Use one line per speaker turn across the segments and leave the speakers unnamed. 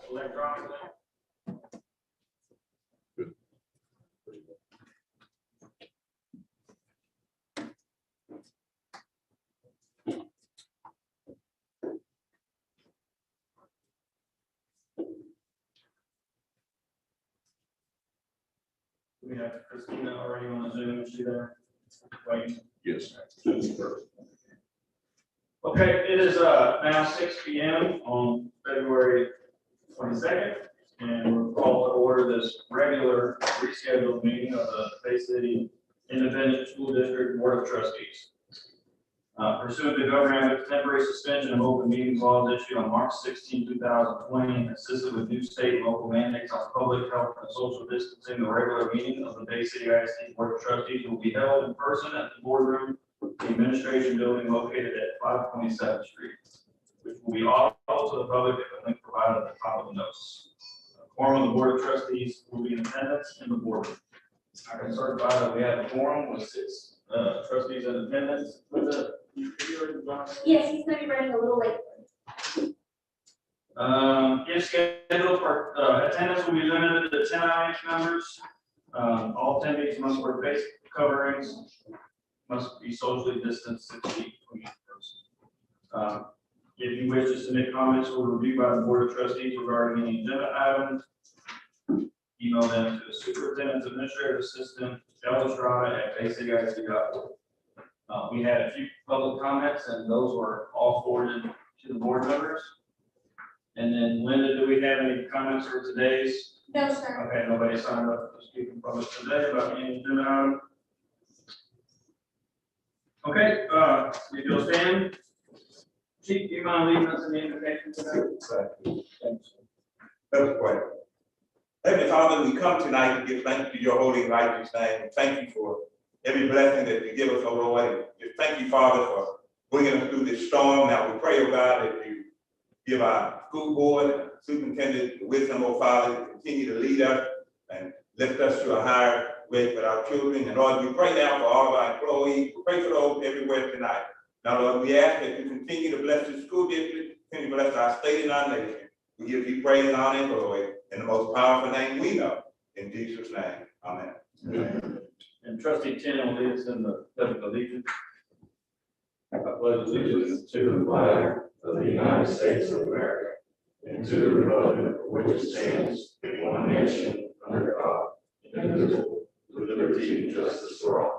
Electronically. We have Christina already on the Zoom. Is she there? Wait.
Yes.
Okay, it is now 6 p.m. on February 22nd, and we're called to order this regular rescheduled meeting of the Bay City Independent School District Board of Trustees. Pursuant to Governor Abbott's temporary suspension of open meetings laws issued on March 16, 2020, and assisted with new state and local mandates on public health and social distancing, the regular meeting of the Bay City ISD Board of Trustees will be held in person at the boardroom, the administration building located at 527th Street, which will be all to the public at the link provided at the top of the notice. A quorum of the Board of Trustees will be in attendance in the boardroom. I can certify that we have a quorum with 6 trustees in attendance.
Yes, he's gonna be running a little late.
If scheduled for attendance will be limited to 10 IH members. All attendees must wear face coverings, must be socially distanced 6 feet from each person. If you wish to submit comments or review by the Board of Trustees regarding any agenda items, email them to the Superintendent's Administrative Assistant, elstrada@baycityisd.org. We had a few public comments, and those were all forwarded to the board members. And then, Linda, do we have any comments for today's?
No, sir.
Okay, nobody signed up to speak in public today about any agenda item. Okay, if you'll stand. Chief, do you mind leaving us an invitation today? Thanks.
Let us pray. Heavenly Father, we come tonight to give thanks to your holy and righteous name. Thank you for every blessing that you give us, O Lord. Just thank you, Father, for bringing us through this storm. Now we pray, O God, that you give our school board, superintendent, the wisdom, O Father, to continue to lead us and lift us to a higher rate with our children. And Lord, we pray now for all of our employees. We pray for those everywhere tonight. Now, Lord, we ask that you continue to bless the school district, continue to bless our state and our nation. We give you praise, honor, and glory in the most powerful name we know. In Jesus' name, amen.
Amen. And trustee Tim will lead us in the pledge of allegiance. I pledge allegiance to the flag of the United States of America and to the republic for which it stands, one nation, under God, indivisible, with liberty and justice for all.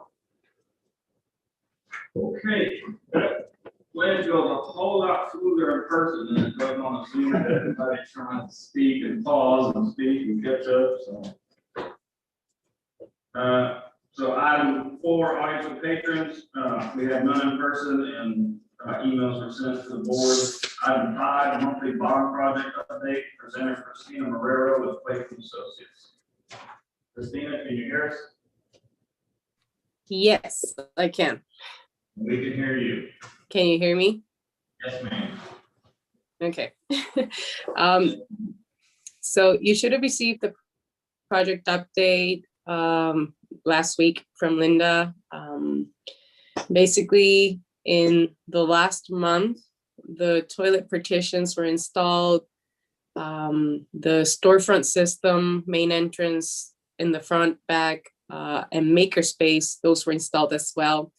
Okay, that pledge goes a whole lot smoother in person than it goes on a Zoom. Everybody's trying to speak and pause and speak and catch up, so. So item 4, audience with patrons, we have none in person and emails were sent to the board. Item 5, monthly bond project update, presenter Christina Marrero with Clayton Associates. Christina, can you hear us?
Yes, I can.
We can hear you.
Can you hear me?
Yes, ma'am.
Okay. So you should have received the project update last week from Linda. Basically, in the last month, the toilet partitions were installed. The storefront system, main entrance in the front, back, and makerspace, those were installed as well.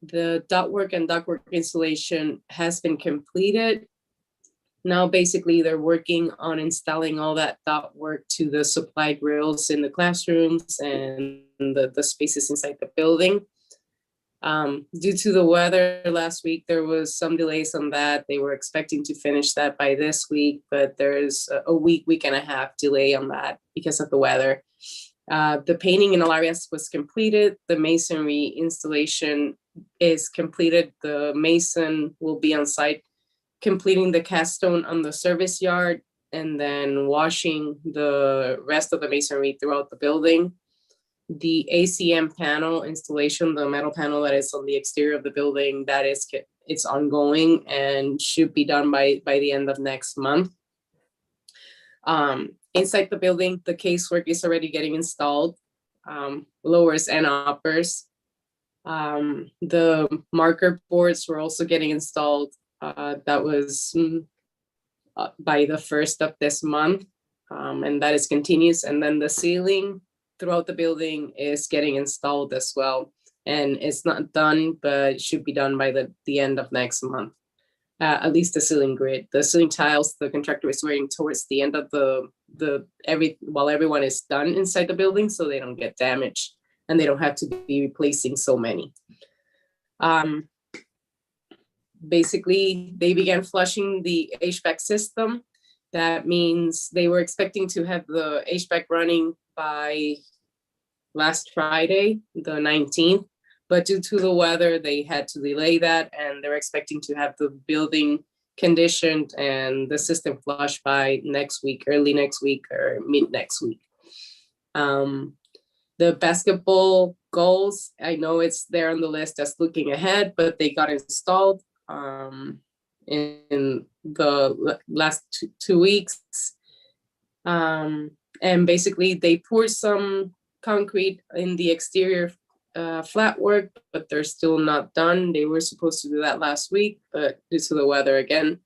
The ductwork and ductwork installation has been completed. Now, basically, they're working on installing all that ductwork to the supply grills in the classrooms and the spaces inside the building. Due to the weather last week, there was some delays on that. They were expecting to finish that by this week, but there's a week and a half delay on that because of the weather. The painting in all areas was completed. The masonry installation is completed. The mason will be on site completing the cast stone on the service yard and then washing the rest of the masonry throughout the building. The ACM panel installation, the metal panel that is on the exterior of the building, it's ongoing and should be done by the end of next month. Inside the building, the casework is already getting installed, lowers and uppers. The marker boards were also getting installed. That was by the 1st of this month, and that is continuous. And then the ceiling throughout the building is getting installed as well. And it's not done, but it should be done by the end of next month. At least the ceiling grid. The ceiling tiles, the contractor is waiting towards the end of while everyone is done inside the building, so they don't get damaged and they don't have to be replacing so many. Basically, they began flushing the HVAC system. That means they were expecting to have the HVAC running by last Friday, the 19th, but due to the weather, they had to delay that, and they're expecting to have the building conditioned and the system flushed by next week, early next week or mid next week. The basketball goals, I know it's there on the list as looking ahead, but they got installed in the last 2 weeks. And basically they poured some concrete in the exterior flat work, but they're still not done. They were supposed to do that last week, but due to the weather again,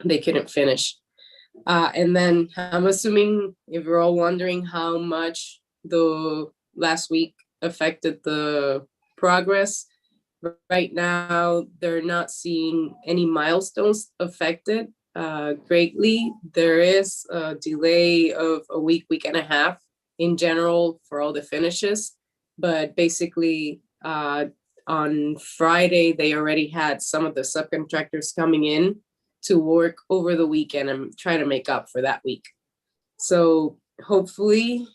they couldn't finish. And then I'm assuming if you're all wondering how much the last week affected the progress, right now they're not seeing any milestones affected greatly. There is a delay of a week and a half in general for all the finishes, but basically on Friday they already had some of the subcontractors coming in to work over the weekend and try to make up for that week. So hopefully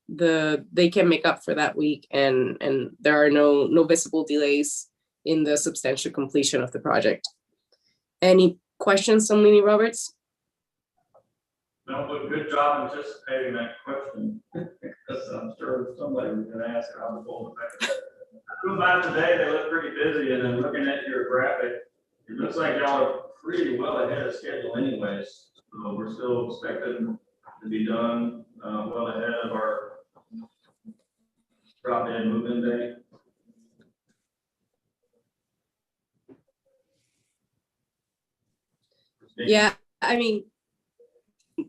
they can make up for that week, and there are no visible delays in the substantial completion of the project. Any questions on Lenny Roberts?
No, but good job anticipating that question, because I'm sure somebody was gonna ask it. I was told that. Come by today, they look pretty busy, and then looking at your graphic, it looks like y'all are pretty well ahead of schedule anyways. So we're still expecting to be done well ahead of our drop in move-in day.
Yeah, I mean,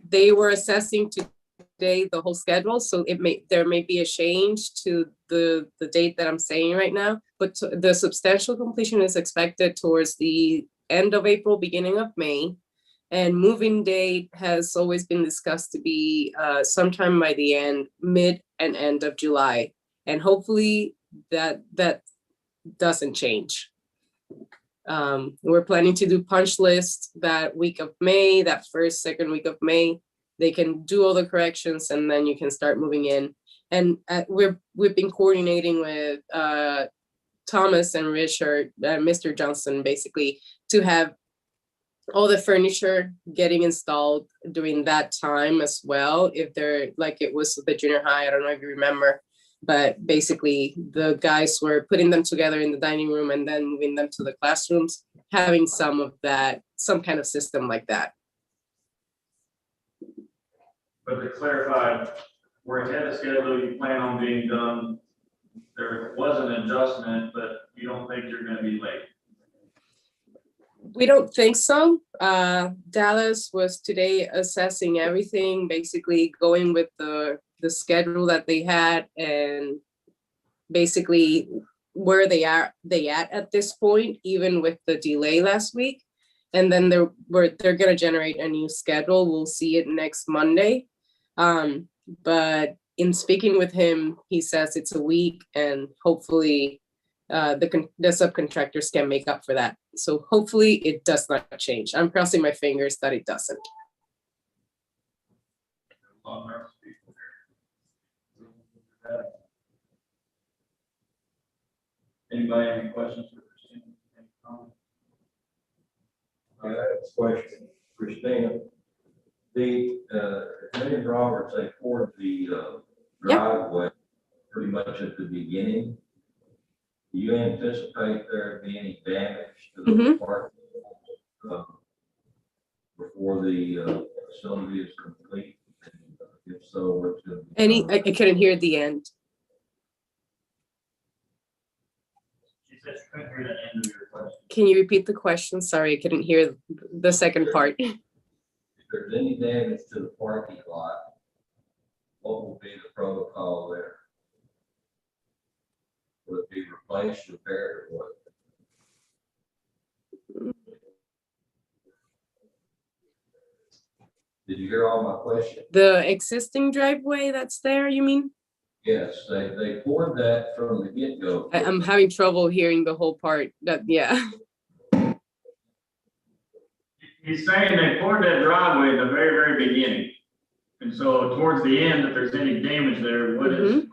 they were assessing today the whole schedule, so there may be a change to the date that I'm saying right now, but the substantial completion is expected towards the end of April, beginning of May, and moving date has always been discussed to be sometime by the mid and end of July, and hopefully that doesn't change. We're planning to do punch list that week of May, that second week of May. They can do all the corrections and then you can start moving in. And we've been coordinating with Thomas and Richard, Mr. Johnson, basically, to have all the furniture getting installed during that time as well. If they're like it was the junior high, I don't know if you remember, but basically the guys were putting them together in the dining room and then moving them to the classrooms, having some kind of system like that.
But to clarify, we're ahead of schedule, you plan on being done. There was an adjustment, but you don't think you're gonna be late.
We don't think so. Dallas was today assessing everything, basically going with the schedule that they had and basically where they at this point, even with the delay last week. And then they're gonna generate a new schedule. We'll see it next Monday. But in speaking with him, he says it's a week and hopefully the subcontractors can make up for that. So hopefully it does not change. I'm crossing my fingers that it doesn't.
A lot of nervous people here. Anybody have any questions for Christina? Any comments?
I have a question, Christina. The, me and Robert, they poured the driveway pretty much at the beginning. Do you anticipate there be any damage to the park before the facility is complete? If so, what's the?
I couldn't hear the end.
She said she couldn't hear the end of your question.
Can you repeat the question? Sorry, I couldn't hear the second part.
If there's any damage to the parking lot, what will be the protocol there? Will it be replaced, repaired, or what? Did you hear all my questions?
The existing driveway that's there, you mean?
Yes, they poured that from the get-go.
I'm having trouble hearing the whole part. Yeah.
He's saying they poured that driveway at the very, very beginning. And so towards the end, if there's any damage there, what is,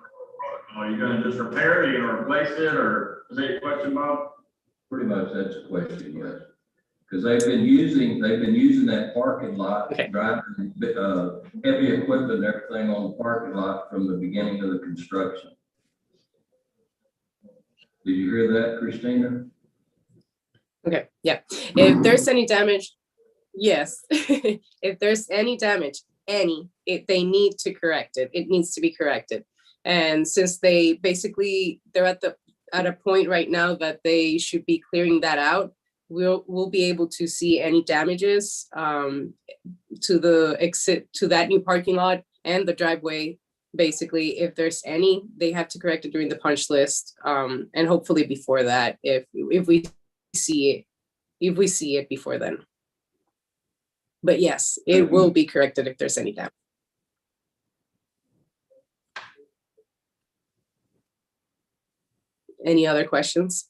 are you gonna just repair it, are you gonna replace it, or is that your question, Bob?
Pretty much that's a question, yes. Because they've been using that parking lot,
Okay.
driving heavy equipment and everything on the parking lot from the beginning of the construction. Did you hear that, Christina?
Okay, yeah. If there's any damage, yes. If there's any damage, they need to correct it. It needs to be corrected. And since they're at a point right now that they should be clearing that out, we'll be able to see any damages to the exit to that new parking lot and the driveway. Basically, if there's any, they have to correct it during the punch list, and hopefully before that, if we see it before then. But yes, it will be corrected if there's any damage. Any other questions?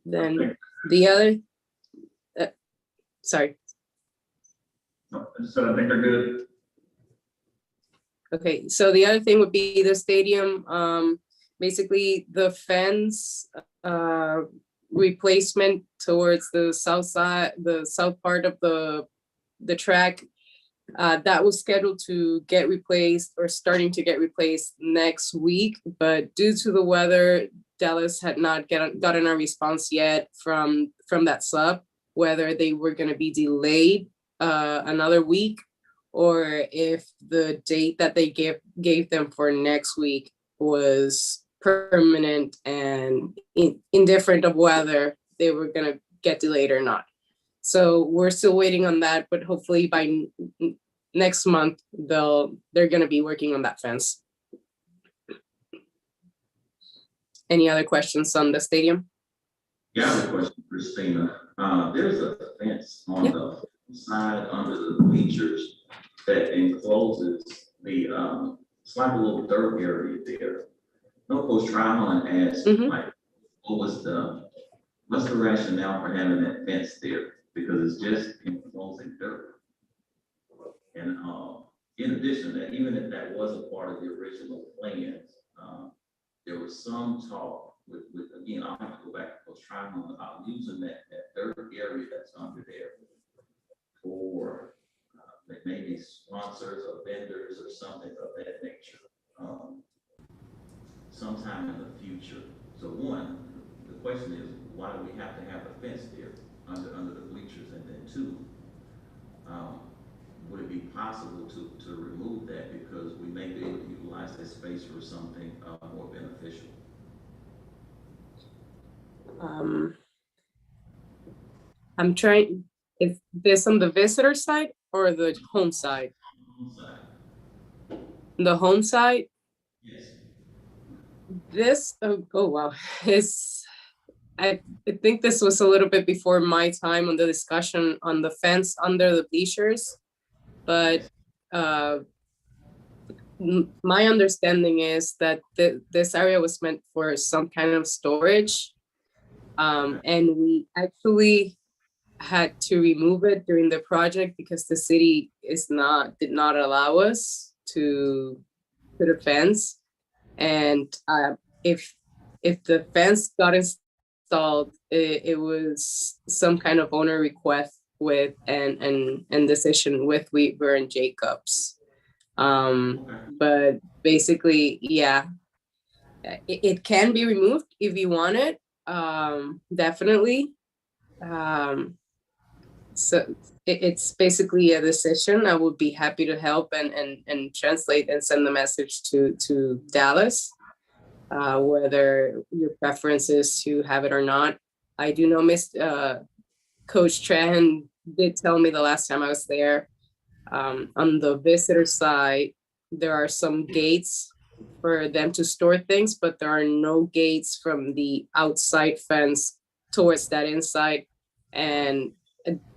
Then the other, sorry.
No, I just said I think they're good.
Okay, so the other thing would be the stadium, basically the fence replacement towards the south side, the south part of the track. That was scheduled to get replaced or starting to get replaced next week, but due to the weather, Dallas had not gotten a response yet from that sub, whether they were going to be delayed another week or if the date that they gave them for next week was permanent and indifferent of whether they were going to get delayed or not. So we're still waiting on that, but hopefully by next month, they're going to be working on that fence. Any other questions on the stadium?
Yeah, I have a question, Christina. There's a fence on the side under the bleachers that encloses the, it's like a little dirt area there. No, Coach Tryhan asked, like, what's the rationale for having that fence there? Because it's just enclosing dirt. And in addition to that, even if that was a part of the original plans, there was some talk with again, I'll have to go back to Coach Tryhan about using that dirt area that's under there for maybe sponsors or vendors or something of that nature sometime in the future. So one, the question is, why do we have to have a fence there under the bleachers? And then two, would it be possible to remove that because we may be able to utilize that space for something more beneficial?
I'm trying, is this on the visitor side or the home side?
Side.
The home side,
Yes.
this, oh wow, it's, I think this was a little bit before my time on the discussion on the fence under the bleachers, but my understanding is that this area was meant for some kind of storage. And we actually had to remove it during the project because the city did not allow us to put a fence. And if the fence got installed, it was some kind of owner request with and decision with Weaver and Jacobs. But basically, yeah, it can be removed if you want it. Definitely. So it's basically a decision. I would be happy to help and translate and send the message to Dallas, whether your preference is to have it or not. I do know Coach Tran did tell me the last time I was there, on the visitor side, there are some gates for them to store things, but there are no gates from the outside fence towards that inside. And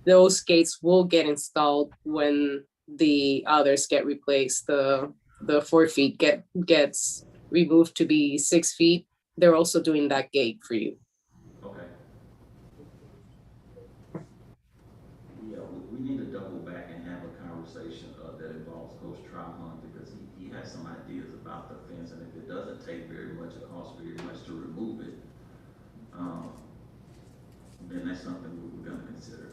those gates will get installed when the others get replaced. The 4 feet gets removed to be 6 feet. They're also doing that gate for you.
Okay. Yeah, we need to double back and have a conversation that involves Coach Trahon because he has some ideas about the fence, and if it doesn't take very much, it costs very much to remove it, then that's something we're going to consider.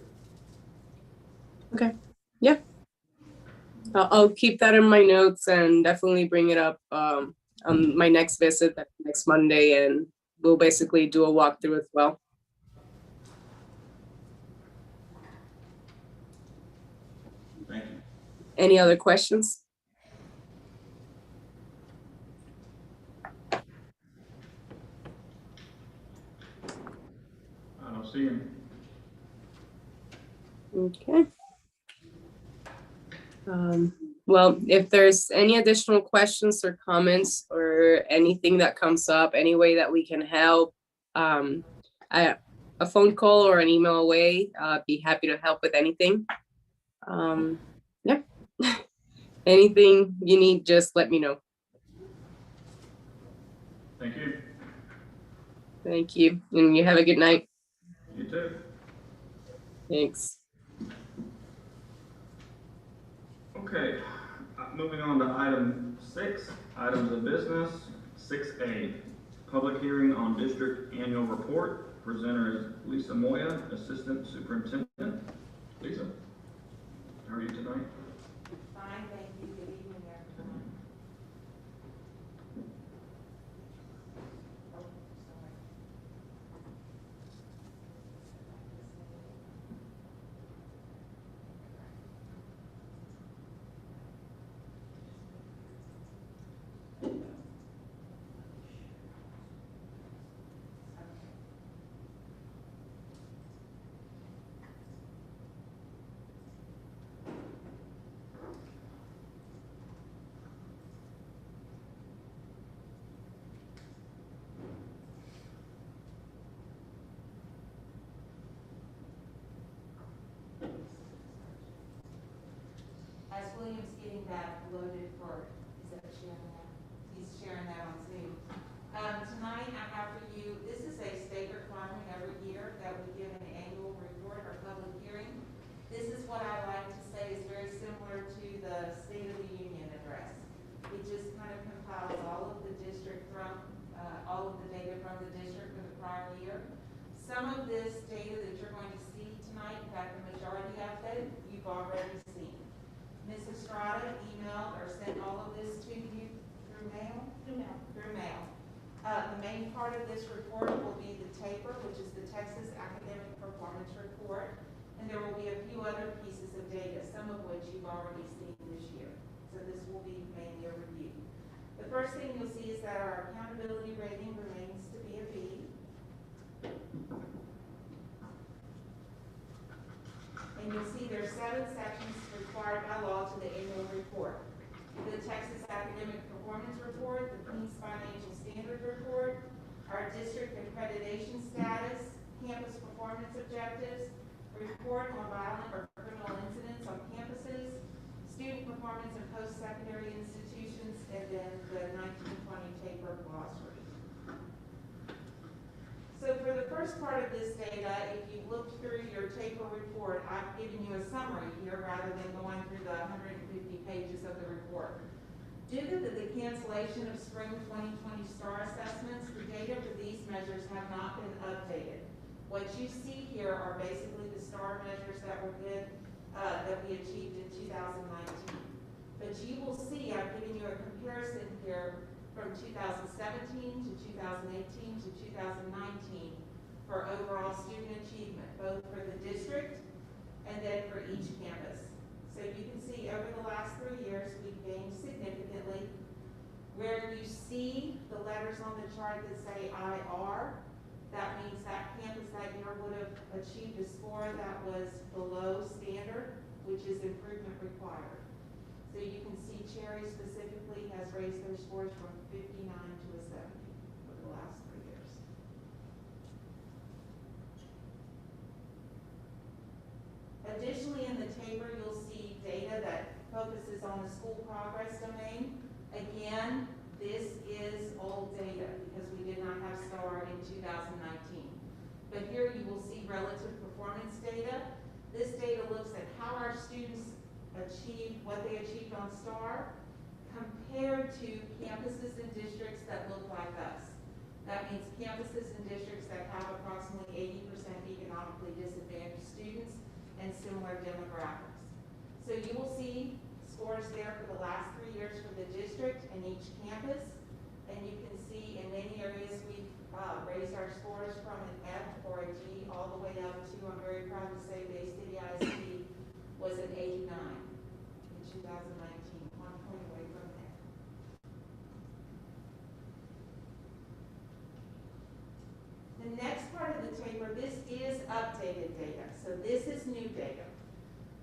Okay. Yeah. I'll keep that in my notes and definitely bring it up on my next visit next Monday, and we'll basically do a walkthrough as well.
Thank you.
Any other questions?
I don't see him.
Okay. Well, if there's any additional questions or comments or anything that comes up, any way that we can help, a phone call or an email away, I'd be happy to help with anything. Yeah. Anything you need, just let me know.
Thank you.
Thank you, and you have a good night.
You too.
Thanks.
Okay, moving on to item 6, items of business. 6A, public hearing on district annual report. Presenter is Lisa Moya, Assistant Superintendent. Lisa, how are you tonight?
Fine, thank you. Good evening, everyone. Oh, sorry. As William's getting that loaded for, is that sharing that? He's sharing that on Zoom. Tonight I have for you, this is a state requirement every year that we give an annual report or public hearing. This is what I like to say is very similar to the State of the Union address. It just kind of compiles all of the district all of the data from the district for the prior year. Some of this data that you're going to see tonight, in fact, the majority of it, you've already seen. Ms. Estrada emailed or sent all of this to you through mail? Through mail. Through mail. The main part of this report will be the taper, which is the Texas Academic Performance Report, and there will be a few other pieces of data, some of which you've already seen this year. So this will be mainly a review. The first thing you'll see is that our accountability rating remains to be a B. And you'll see there are 7 sections required by law to the annual report. The Texas Academic Performance Report, the Queen's Financial Standard Report, our district accreditation status, campus performance objectives, report on violent or criminal incidents on campuses, student performance in post-secondary institutions, and then the 1920 taper glossary. So for the first part of this data, if you looked through your taper report, I've given you a summary here rather than going through the 150 pages of the report. Due to the cancellation of spring 2020 STAR assessments, the data for these measures have not been updated. What you see here are basically the STAR measures that were good, that we achieved in 2019. But you will see, I've given you a comparison here from 2017 to 2018 to 2019 for overall student achievement, both for the district and then for each campus. So you can see over the last 3 years, we've gained significantly. Where you see the letters on the chart that say IR, that means that campus that year would have achieved a score that was below standard, which is improvement required. So you can see Cherry specifically has raised their scores from 59 to a 70 over the last 3 years. Additionally, in the taper, you'll see data that focuses on the school progress domain. Again, this is old data because we did not have STAR in 2019. But here you will see relative performance data. This data looks at how our students achieved, what they achieved on STAR compared to campuses and districts that look like us. That means campuses and districts that have approximately 80% economically disadvantaged students and similar demographics. So you will see scores there for the last 3 years for the district and each campus. And you can see in many areas we've raised our scores from an F or a D all the way up to, I'm very proud to say, Bay City ISD was an 89 in 2019, 1 point away from there. The next part of the taper, this is updated data. So this is new data.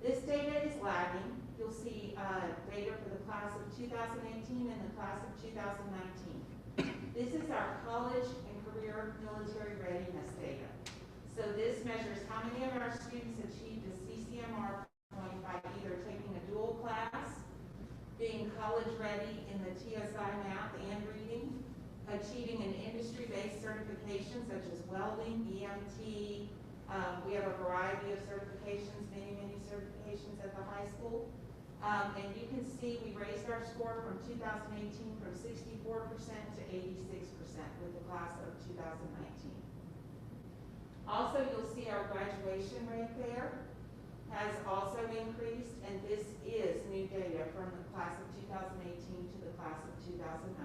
This data is lagging. You'll see data for the class of 2018 and the class of 2019. This is our college and career military readiness data. So this measures how many of our students achieved a CCMR point by either taking a dual class, being college ready in the TSI math and reading, achieving an industry-based certification such as welding, EMT. We have a variety of certifications, many certifications at the high school. And you can see we raised our score from 2018 from 64% to 86% with the class of 2019. Also, you'll see our graduation rate there has also increased, and this is new data from the class of 2018 to the class of 2019.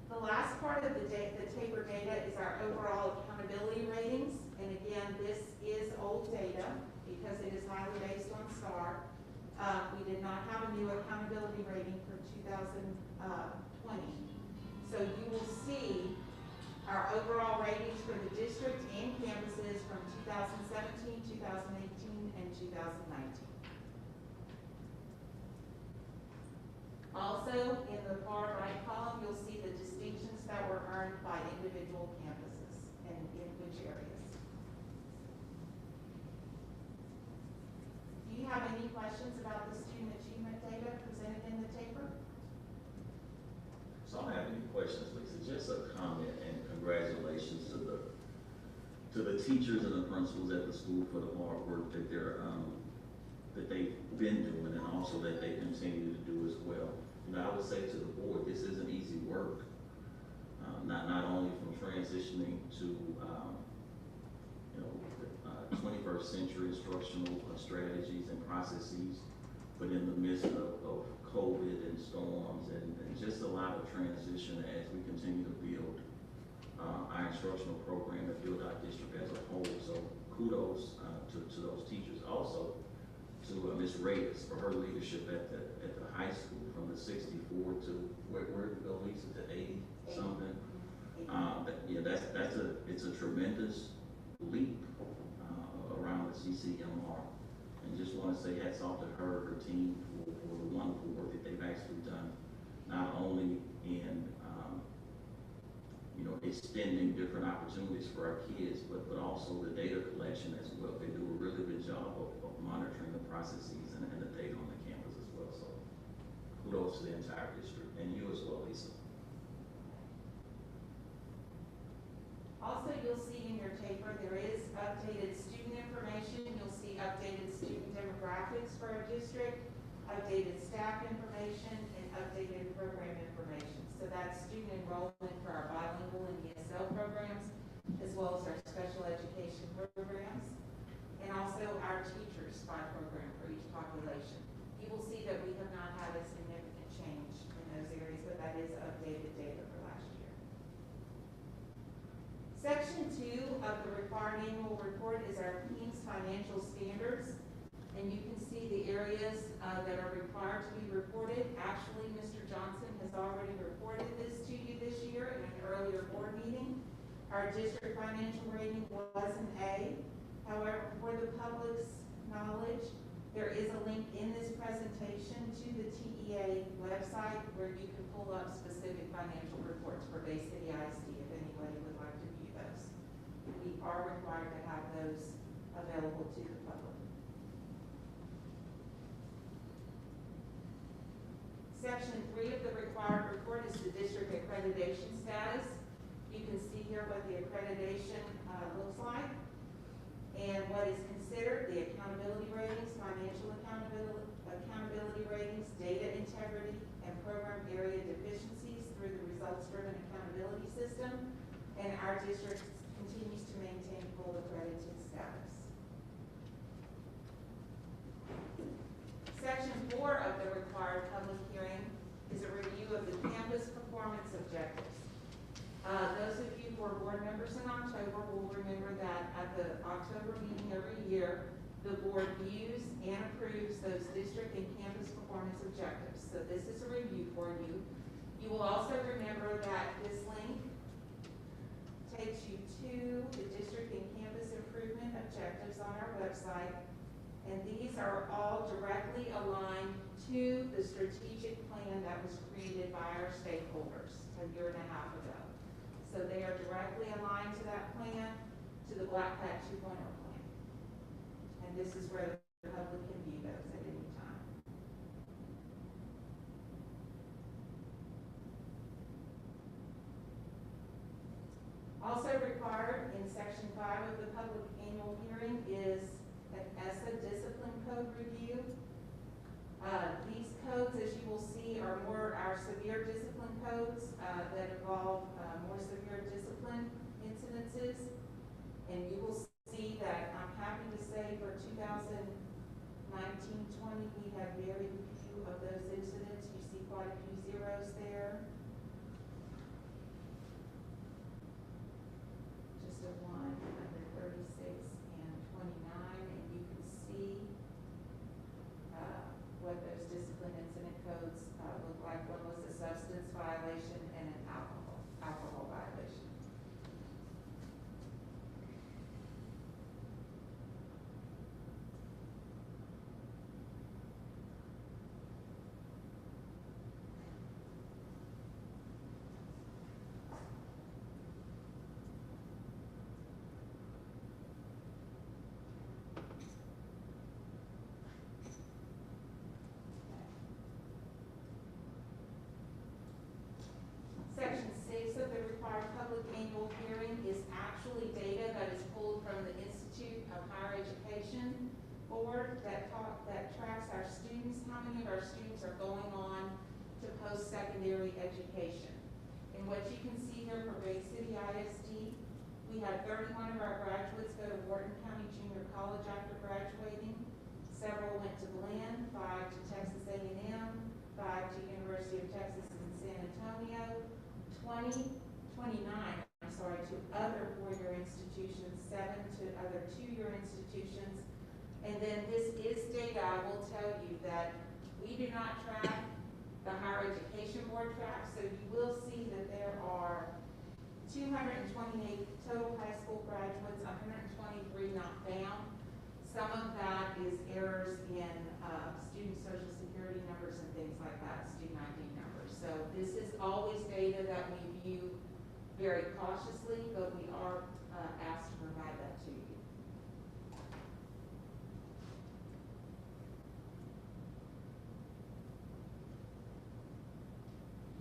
The last part of the taper data is our overall accountability ratings. And again, this is old data because it is highly based on STAR. We did not have a new accountability rating for 2020. So you will see our overall ratings for the district and campuses from 2017, 2018, and 2019. Also, in the far right column, you'll see the distinctions that were earned by individual campuses and in which areas. Do you have any questions about the student achievement data presented in the taper?
So I don't have any questions, Lisa, just a comment and congratulations to the teachers and the principals at the school for the hard work that they've been doing and also that they continue to do as well. You know, I would say to the board, this isn't easy work. Not only from transitioning to 21st century instructional strategies and processes, but in the midst of COVID and storms and just a lot of transition as we continue to build our instructional program and build our district as a whole. So kudos to those teachers. Also to Ms. Reyes for her leadership at the high school from the 64 to where did it go, Lisa, to 80 something. It's a tremendous leap around the CCMR. And just want to say hats off to her team for the wonderful work that they've actually done, not only in extending different opportunities for our kids, but also the data collection as well. They do a really good job of monitoring the processes and the data on the campus as well. So kudos to the entire district and you as well, Lisa.
Also, you'll see in your paper, there is updated student information. You'll see updated student demographics for our district, updated staff information, and updated program information. So that's student enrollment for our bilingual and ESL programs, as well as our special education programs, and also our teachers by program for each population. You will see that we have not had a significant change in those areas, but that is updated data for last year. Section 2 of the required annual report is our team's financial standards. And you can see the areas that are required to be reported. Actually, Mr. Johnson has already reported this to you this year in an earlier board meeting. Our district financial rating was an A. However, for the public's knowledge, there is a link in this presentation to the TEA website where you can pull up specific financial reports for Bay City ISD if anybody would like to view those. We are required to have those available to the public. Section 3 of the required report is the district accreditation status. You can see here what the accreditation looks like and what is considered the accountability ratings, financial accountability ratings, data integrity, and program area deficiencies through the results-driven accountability system. And our district continues to maintain full accredited status. Section 4 of the required public hearing is a review of the campus performance objectives. Those of you who are board members in October will remember that at the October meeting every year, the board views and approves those district and campus performance objectives. So this is a review for you. You will also remember that this link takes you to the district and campus improvement objectives on our website. And these are all directly aligned to the strategic plan that was created by our stakeholders a year and a half ago. So they are directly aligned to that plan, to the Black Hat 2.0 plan. And this is where the public can view those at any time. Also required in section 5 of the public annual hearing is an ESSA discipline code review. These codes, as you will see, are more our severe discipline codes that involve more severe discipline incidences. And you will see that I'm happy to say for 2019-20, we had very few of those incidents. You see quite a few zeros there. Just a 1 under 36 and 29, and you can see what those discipline incident codes look like. One was a substance violation and an alcohol violation. Section 6 of the required public annual hearing is actually data that is pulled from the Institute of Higher Education Board that tracks our students, how many of our students are going on to post-secondary education. And what you can see here for Bay City ISD, we had 31 of our graduates go to Wharton County Junior College after graduating. Several went to Glenn, 5 to Antonio, 29, I'm sorry, to other four-year institutions, 7 to other two-year institutions. And then this is data, I will tell you that we do not track, the Higher Education Board tracks, so you will see that there are 228 total high school graduates, 123 not found. Some of that is errors in student social security numbers and things like that, student ID numbers. So this is always data that we view very cautiously, but we are asked to provide that to you.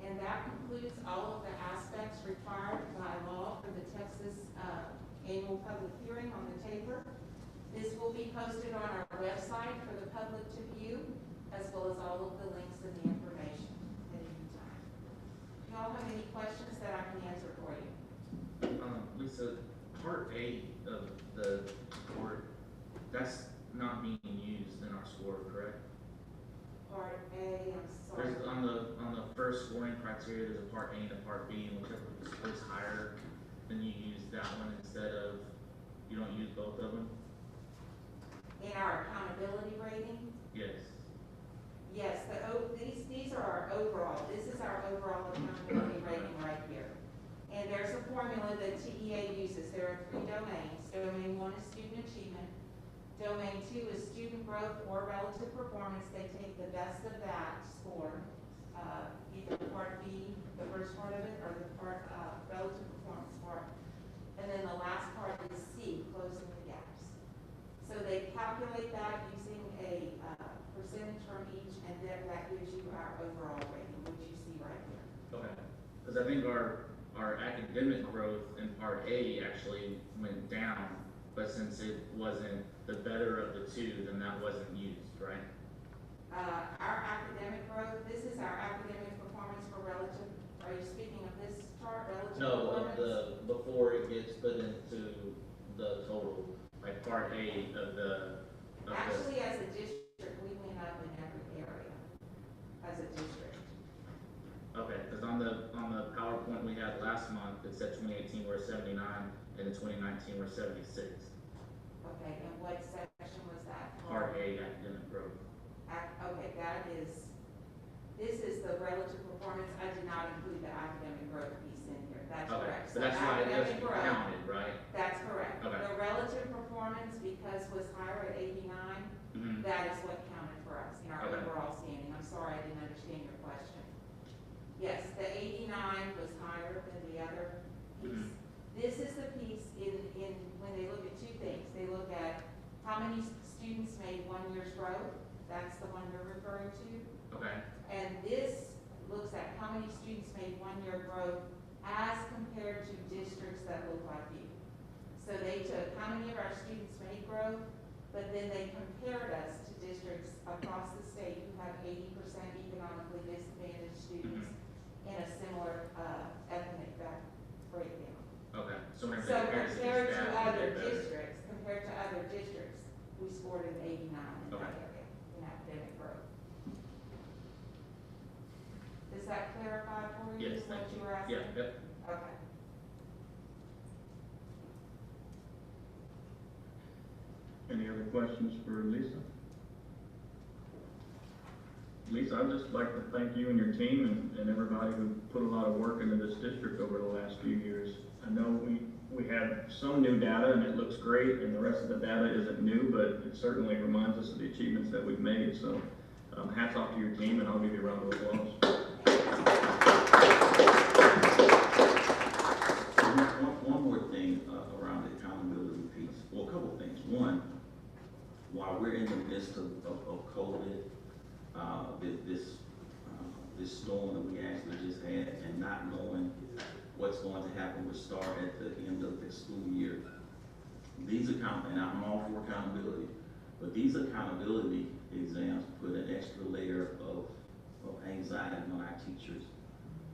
And that concludes all of the aspects required by law for the Texas annual public hearing on the taper. This will be posted on our website for the public to view, as well as all of the links and the information at any time. Do y'all have any questions that I can answer for you?
Lisa, part A of the report, that's not being used in our score, correct?
Part A, I'm sorry.
There's on the first scoring criteria, there's a part A and a part B, and whichever is higher, then you use that one instead of, you don't use both of them?
In our accountability rating,
Yes.
yes, these are our overall, this is our overall accountability rating right here. And there's a formula that TEA uses. There are 3 domains. Domain 1 is student achievement. Domain 2 is student growth or relative performance. They take the best of that score, either part B, the first part of it, or the part relative performance part. And then the last part is C, closing the gaps. So they calculate that using a percentage from each, and then that gives you our overall rating, which you see right here.
Okay. Because I think our academic growth in part A actually went down, but since it wasn't the better of the two, then that wasn't used, right?
Our academic growth, this is our academic performance for relative, are you speaking of this chart, relative
No,
performance?
of before it gets put into the total, like part A of the.
Actually, as a district, we went up in every area, as a district.
Okay, because on the PowerPoint we had last month, it said 2018 we're 79, and in 2019 we're 76.
Okay, and what section was that?
Part A, academic growth.
Okay, this is the relative performance. I did not include the academic growth piece in here. That's
Okay,
correct.
so that's why it
academic
doesn't
growth,
counted, right?
that's correct.
Okay.
The relative performance, because was higher at 89,
Mm-hmm.
that is what counted for us in our
Okay.
overall standing. I'm sorry, I didn't understand your question. Yes, the 89 was higher than the other piece.
Mhm.
This is the piece in when they look at 2 things. They look at how many students made 1 year's growth. That's the one you're referring to.
Okay.
And this looks at how many students made 1 year growth as compared to districts that look like you. So they took how many of our students made growth, but then they compared us to districts across the state who have 80% economically disadvantaged students in a similar ethnic breakdown.
Okay. So whenever
So
they compare
compared to
that, we
other
did better.
districts, we scored an 89 in that
Okay.
area in academic growth. Does that clarify for you
Yes,
what
thank
you
you.
were asking?
Yeah, yep.
Okay.
Any other questions for Lisa? Lisa, I'd just like to thank you and your team and everybody who put a lot of work into this district over the last few years. I know we have some new data and it looks great, and the rest of the data isn't new, but it certainly reminds us of the achievements that we've made. So hats off to your team, and I'll give you a round of applause.
One more thing around the accountability piece. Well, a couple things. One, while we're in the midst of COVID, this storm that we actually just had, and not knowing what's going to happen with STAR at the end of the school year, and I'm all for accountability, but these accountability exams put an extra layer of anxiety on our teachers.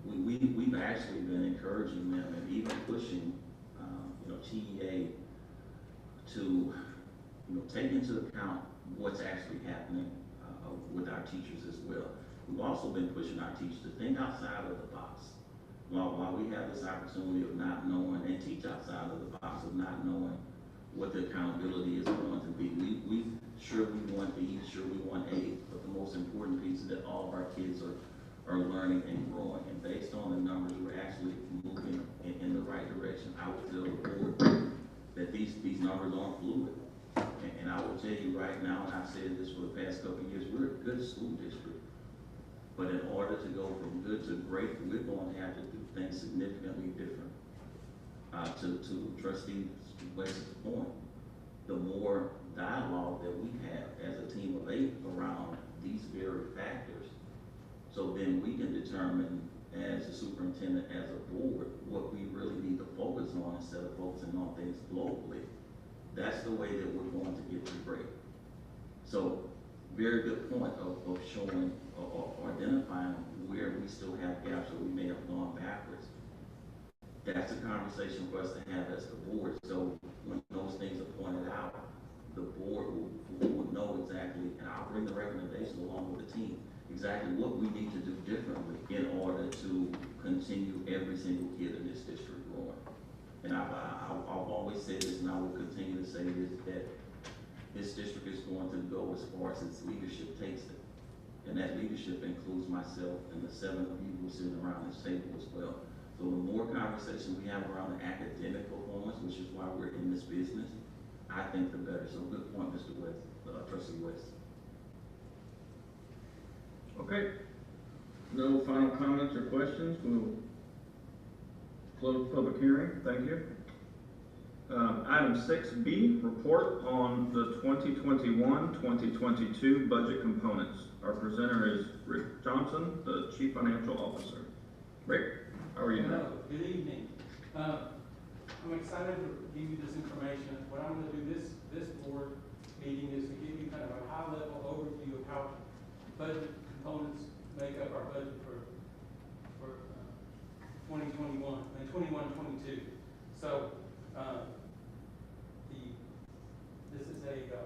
We've actually been encouraging them and even pushing, TEA to, take into account what's actually happening with our teachers as well. we've also been pushing our teachers to think outside of the box. While we have this opportunity of not knowing, and teach outside of the box of not knowing what the accountability is going to be. We sure we want B, sure we want A, but the most important piece is that all of our kids are learning and growing. And based on the numbers, we're actually moving in the right direction. I would tell the board that these numbers aren't fluid. And I will tell you right now, and I've said this for the past couple of years, we're a good school district. But in order to go from good to great, we're going to have to do things significantly different. To trustee West's point, the more dialogue that we have as a team of 8 around these very factors, so then we can determine as a superintendent, as a board, what we really need to focus on instead of focusing on things globally. That's the way that we're going to get to great. So, very good point of showing or identifying where we still have gaps or we may have gone backwards. That's a conversation for us to have as the board. So when those things are pointed out, the board will know exactly, and I'll bring the recommendation along with the team, exactly what we need to do differently in order to continue every single kid in this district growing. And I've always said this, and I will continue to say this, that this district is going to go as far as its leadership takes it. And that leadership includes myself and the 7 of you who are sitting around this table as well. So the more conversation we have around the academic performance, which is why we're in this business, I think the better. So good point, Mr. West, Trustee West.
Okay. No final comments or questions. We'll close the public hearing. Thank you. Item 6B, report on the 2021-2022 budget components. Our presenter is Rick Johnson, the Chief Financial Officer. Rick, how are you today?
Good evening. I'm excited to give you this information. What I'm going to do this board meeting is to give you kind of a high-level overview of how budget components make up our budget for 2021 and 21-22. So this is a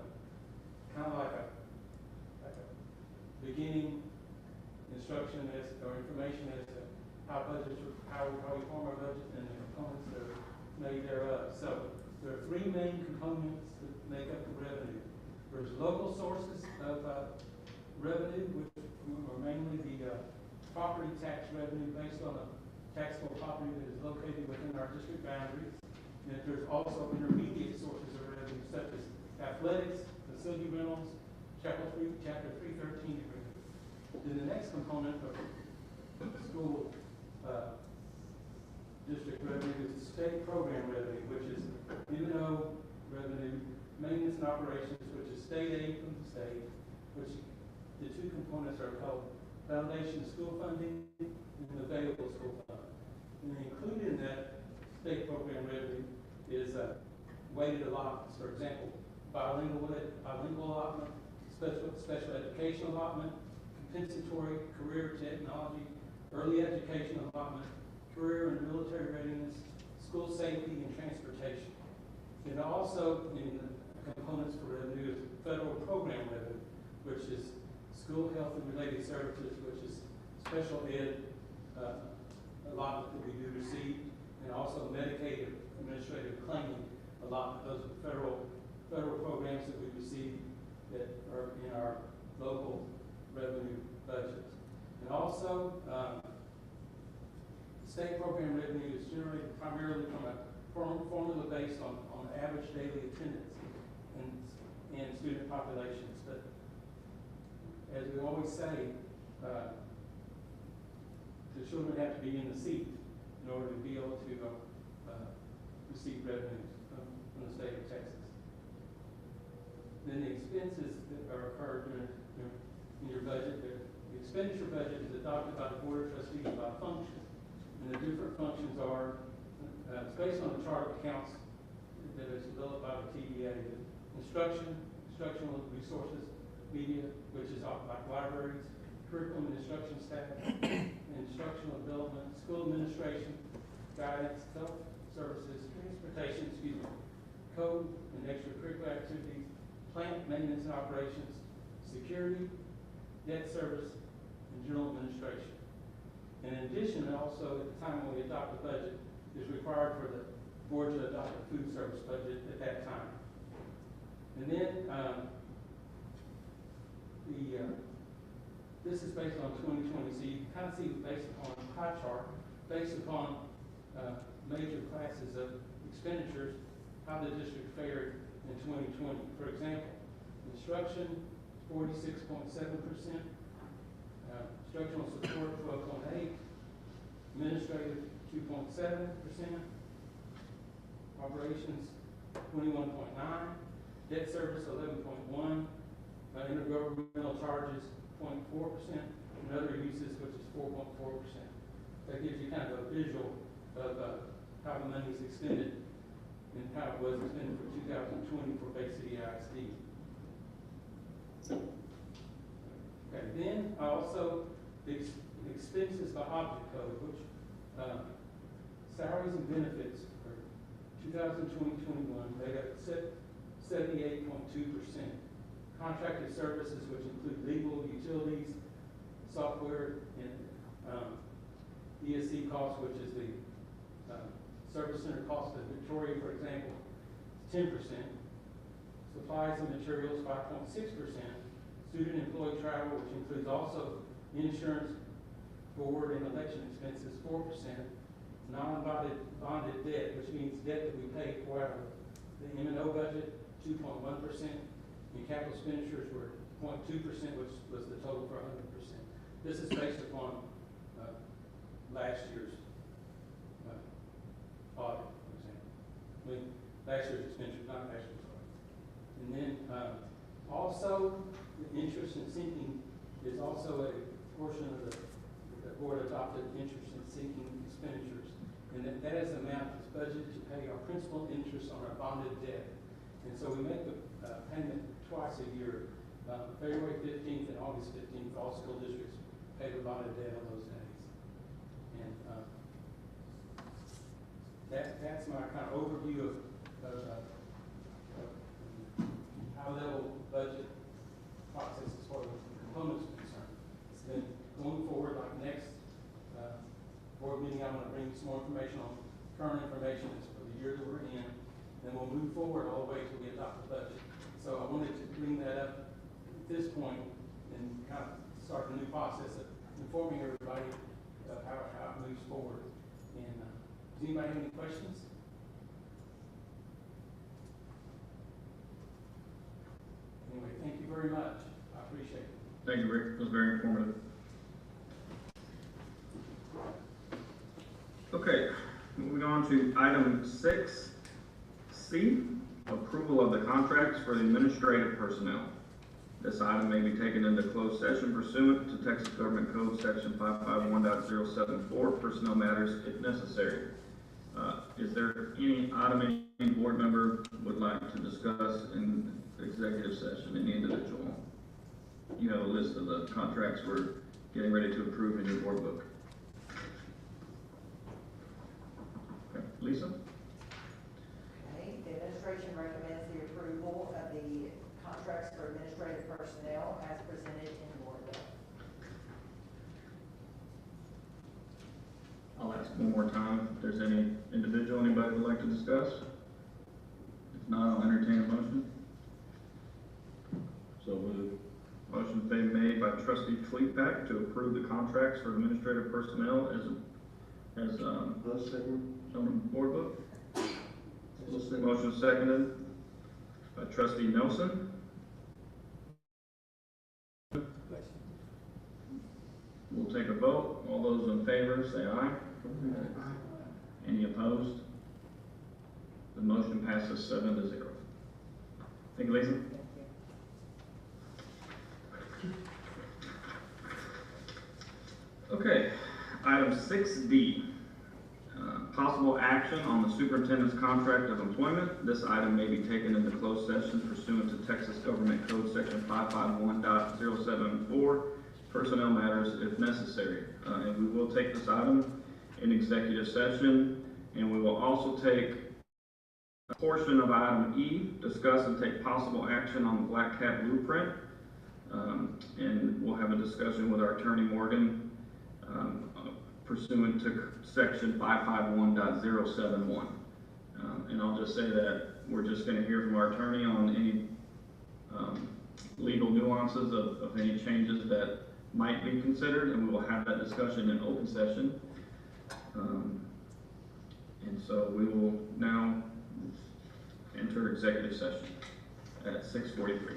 kind of like a beginning instruction or information as to how budgets how we form our budget and the components that are made thereof. So there are 3 main components that make up the revenue. There's local sources of revenue, which are mainly the property tax revenue based on a taxable property that is located within our district boundaries. And there's also intermediate sources of revenue such as athletics, facility rentals, Chapter 313 agreement. Then the next component of school district revenue is state program revenue, which is M&O revenue, maintenance and operations, which is state aid from the state, which the 2 components are called foundation school funding and available school funding. And included in that state program revenue is weighted allotments. For example, bilingual allotment, special education allotment, compensatory career technology, early education allotment, career and military readiness, school safety, and transportation. And also in the components for revenue is federal program revenue, which is school health and related services, which is special ed allotment that we do receive, and also Medicaid administrative claiming allotment. Those are federal programs that we receive that are in our local revenue budgets. And also, state program revenue is generated primarily from a formula based on average daily attendance and student populations. But as we always say, the children have to be in the seat in order to be able to receive revenues from the state of Texas. Then the expenses that are incurred in your budget, the expenditure budget is adopted by the Board of Trustees by function. And the different functions are, it's based on the chart of accounts that is developed by the TEA. Instructional resources, media, which is like libraries, curriculum and instruction staff, instructional development, school administration, guidance, health services, transportation, code and extracurricular activities, plant maintenance and operations, security, debt service, and and general administration. In addition, also, at the time when we adopt the budget, it's required for the board to adopt a food service budget at that time. And then, this is based on 2020, so you can kind of see based upon a pie chart, based upon major classes of expenditures, how the district fared in 2020. For example, instruction, 46.7%, instructional support, 12.8%, administrative, 2.7%, operations, 21.9%, debt service, 11.1%, intergovernmental charges, 0.4%, and other uses, which is 4.4%. That gives you kind of a visual of how the money is expended and how it was expended for 2020 for Bay City ISD. Okay, then also the expenses by object code, which salaries and benefits for 2020-21 made up 78.2%. Contracted services, which include legal, utilities, software, and ESC costs, which is the service center cost of Victoria, for example, 10%. Supplies and materials, 5.6%. Student employee travel, which includes also insurance, board, and election expenses, 4%. Non-bonded debt, which means debt that we pay for out of the M&O budget, 2.1%. And capital expenditures were 0.2%, which was the total for 100%. This is based upon last year's audit, for example. I mean, last year's expenditure, not last year's audit. And then also, the interest in sinking is also a portion of the board adopted interest in sinking expenditures. And that is the amount that's budgeted to pay our principal interest on our bonded debt. And so we make the payment twice a year, February 15th and August 15th. All school districts pay the bonded debt on those days. And that's my kind of overview of high-level budget process as far as the components are concerned. Then going forward, like next board meeting, I'm going to bring some more information on current information as for the year that we're in. Then we'll move forward all the way till we adopt the budget. So I wanted to bring that up at this point and kind of start a new process of informing everybody of how it moves forward. And does anybody have any questions? Anyway, thank you very much. I appreciate it.
Thank you, Rick. It was very informative. Okay, moving on to item 6C, approval of the contracts for the administrative personnel. This item may be taken into closed session pursuant to Texas Government Code Section 551.074, personnel matters if necessary. Is there any item any board member would like to discuss in executive session, any individual? You have a list of the contracts we're getting ready to approve in your board book. Okay, Lisa?
Okay, the administration recommends the approval of the contracts for administrative personnel as presented in the board book.
I'll ask one more time if there's any individual anybody would like to discuss. If not, I'll entertain a motion.
So moved.
Motion been made by trustee Fleetback to approve the contracts for administrative personnel as on the board book. Motion seconded by trustee Nelson. We'll take a vote. All those in favor say aye. Any opposed? The motion passes 7-0. Thank you, Lisa. Okay, item 6D, possible action on the superintendent's contract of employment. This item may be taken into closed session pursuant to Texas Government Code Section 551.074, personnel matters if necessary. And we will take this item in executive session, and we will also take a portion of item E, discuss and take possible action on the Black Cat blueprint. And we'll have a discussion with our attorney Morgan pursuant to section 551.071. And I'll just say that we're just gonna hear from our attorney on any legal nuances of any changes that might be considered, and we will have that discussion in open session. And so we will now enter executive session at 6:43.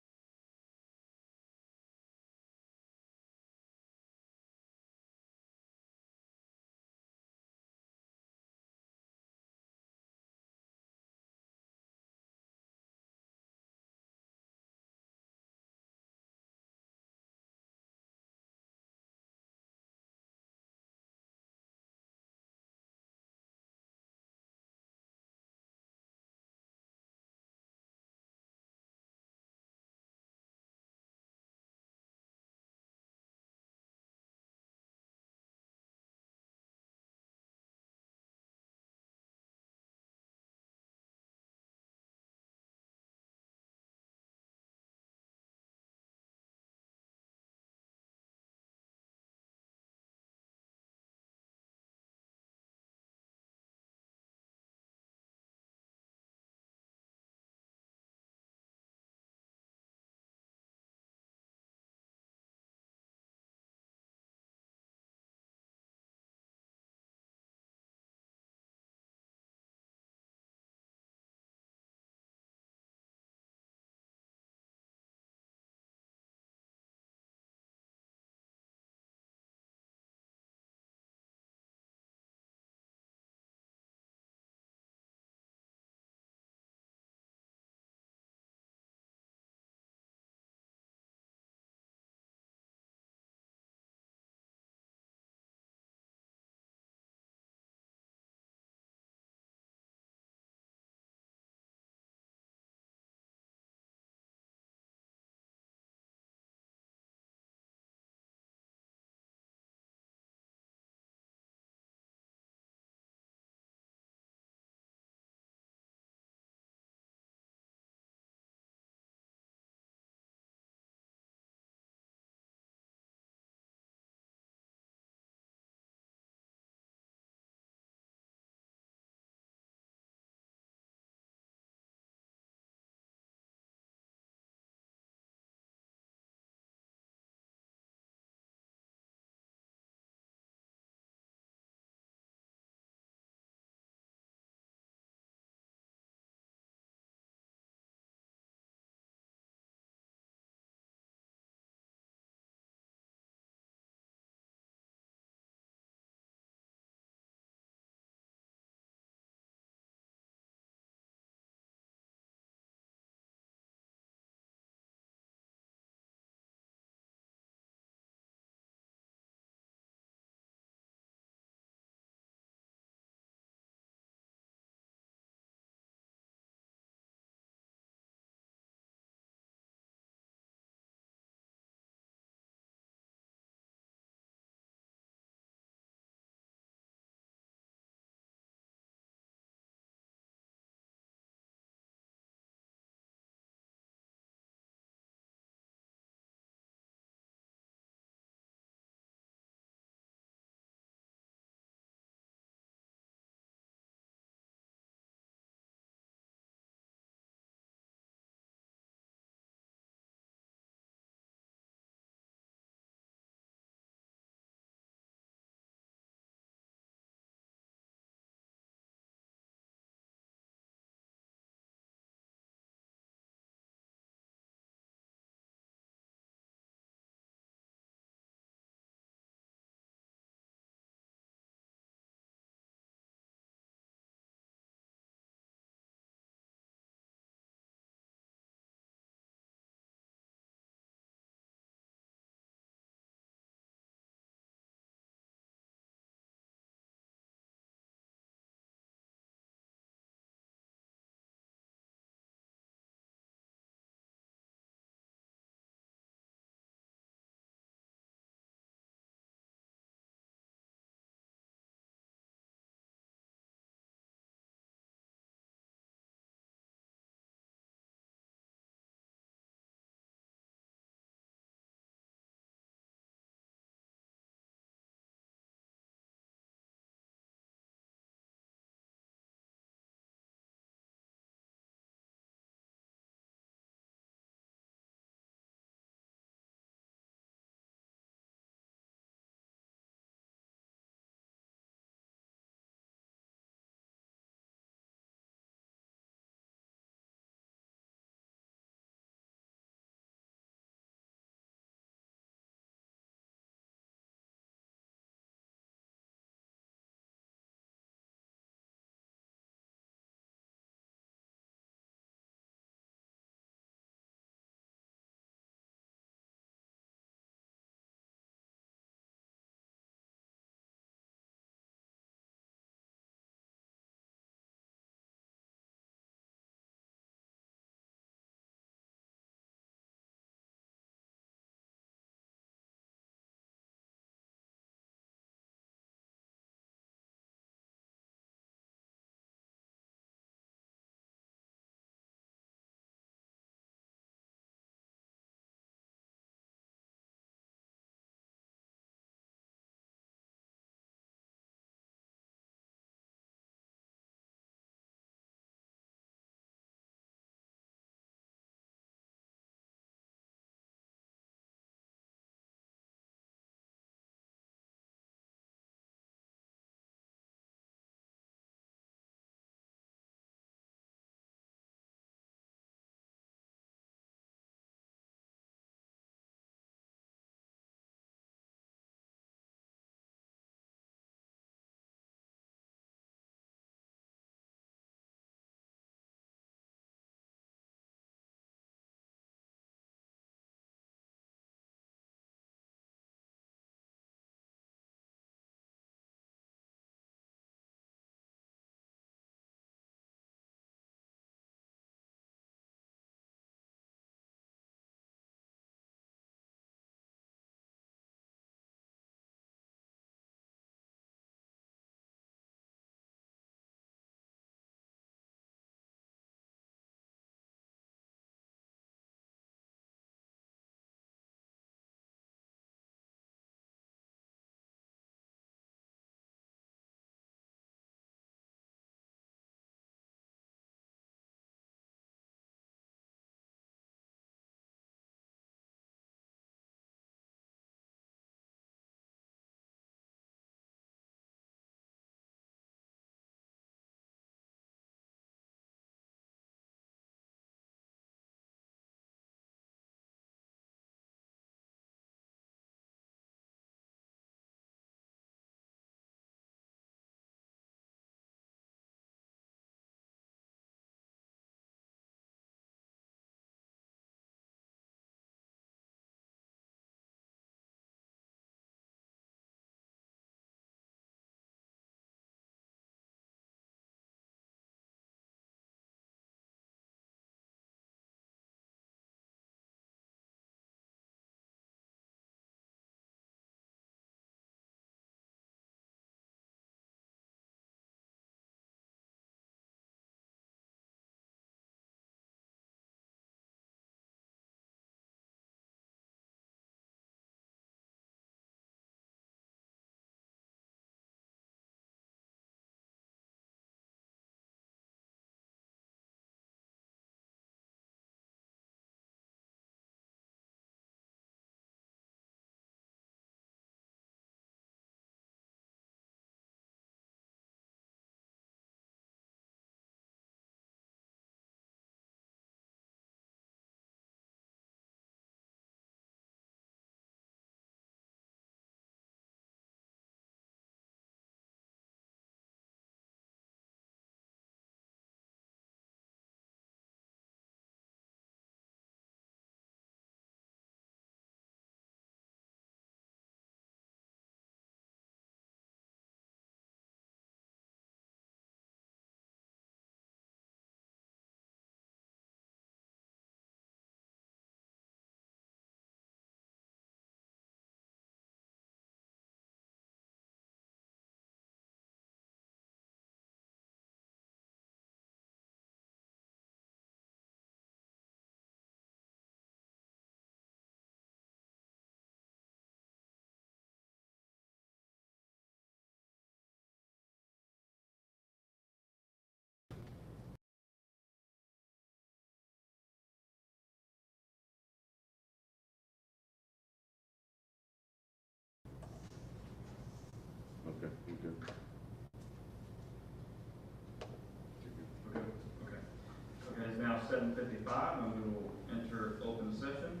now 7:55, and we will enter open session.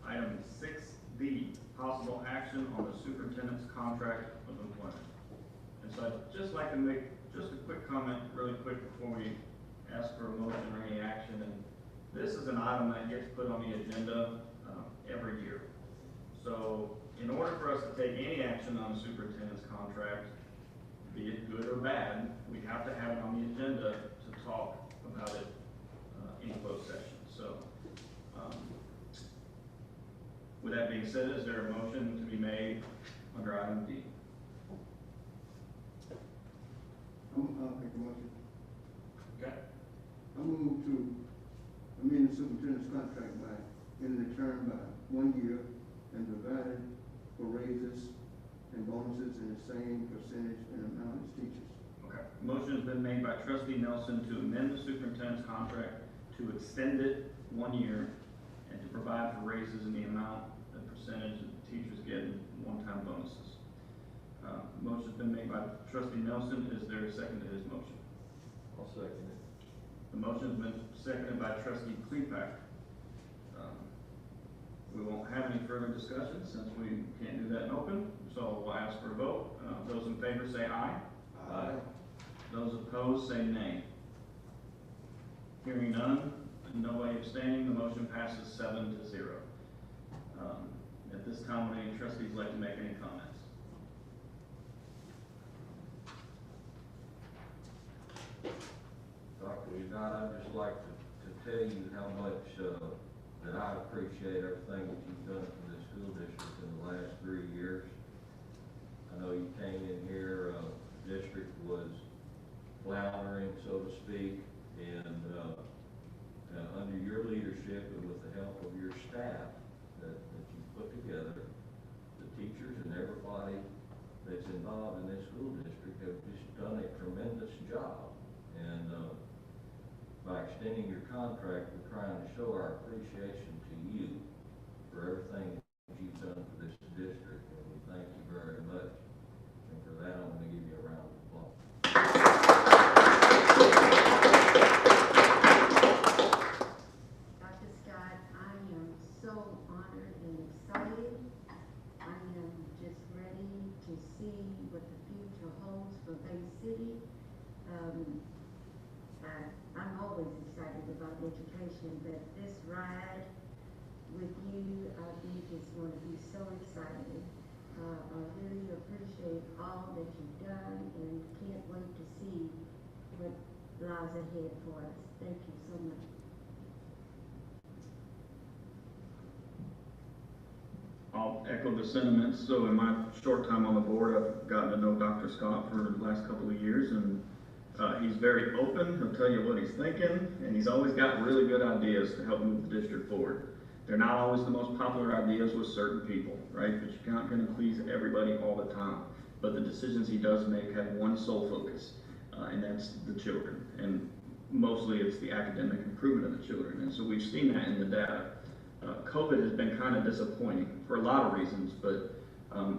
Item 6D, possible action on the superintendent's contract of employment. And so I'd just like to make just a quick comment really quick before we ask for a motion or any action. And this is an item that gets put on the agenda every year. So in order for us to take any action on the superintendent's contract, be it good or bad, we have to have it on the agenda to talk about it in closed session. So with that being said, is there a motion to be made under item D?
I'll make a motion.
Okay.
I move to amend the superintendent's contract by ending the term by 1 year and provided for raises and bonuses in the same percentage and amount as teachers.
Okay. Motion has been made by trustee Nelson to amend the superintendent's contract to extend it 1 year and to provide for raises in the amount and percentage that teachers get in one-time bonuses. Motion's been made by trustee Nelson. Is there a second to his motion?
I'll second it.
The motion's been seconded by trustee Klepak. We won't have any further discussion since we can't do that in open, so we'll ask for a vote. Those in favor say aye.
Aye.
Those opposed say nay. Hearing none, and nobody abstaining, the motion passes 7-0. At this time, would any trustees like to make any comments?
Dr. Scott, I'd just like to tell you how much that I appreciate everything that you've done for the school district in the last 3 years. I know you came in here, the district was floundering, so to speak, and under your leadership and with the help of your staff that you put together, the teachers and everybody that's involved in this school district have just done a tremendous job. And by extending your contract, we're trying to show our appreciation to you for everything that you've done for this district, and we thank you very much. And for that, I'm going to give you a round of applause.
Dr. Scott, I am so honored and excited. I am just ready to see what the future holds for Bay City. I'm always excited about education, but this ride with you, I think is going to be so exciting. I really appreciate all that you've done and can't wait to see what lies ahead for us. Thank you so much.
I'll echo the sentiments. So in my short time on the board, I've gotten to know Dr. Scott for the last couple of years, and he's very open. He'll tell you what he's thinking, and he's always got really good ideas to help move the district forward. They're not always the most popular ideas with certain people, right? But you're not going to please everybody all the time. But the decisions he does make have one sole focus, and that's the children. And mostly it's the academic improvement of the children. And so we've seen that in the data. COVID has been kind of disappointing for a lot of reasons, but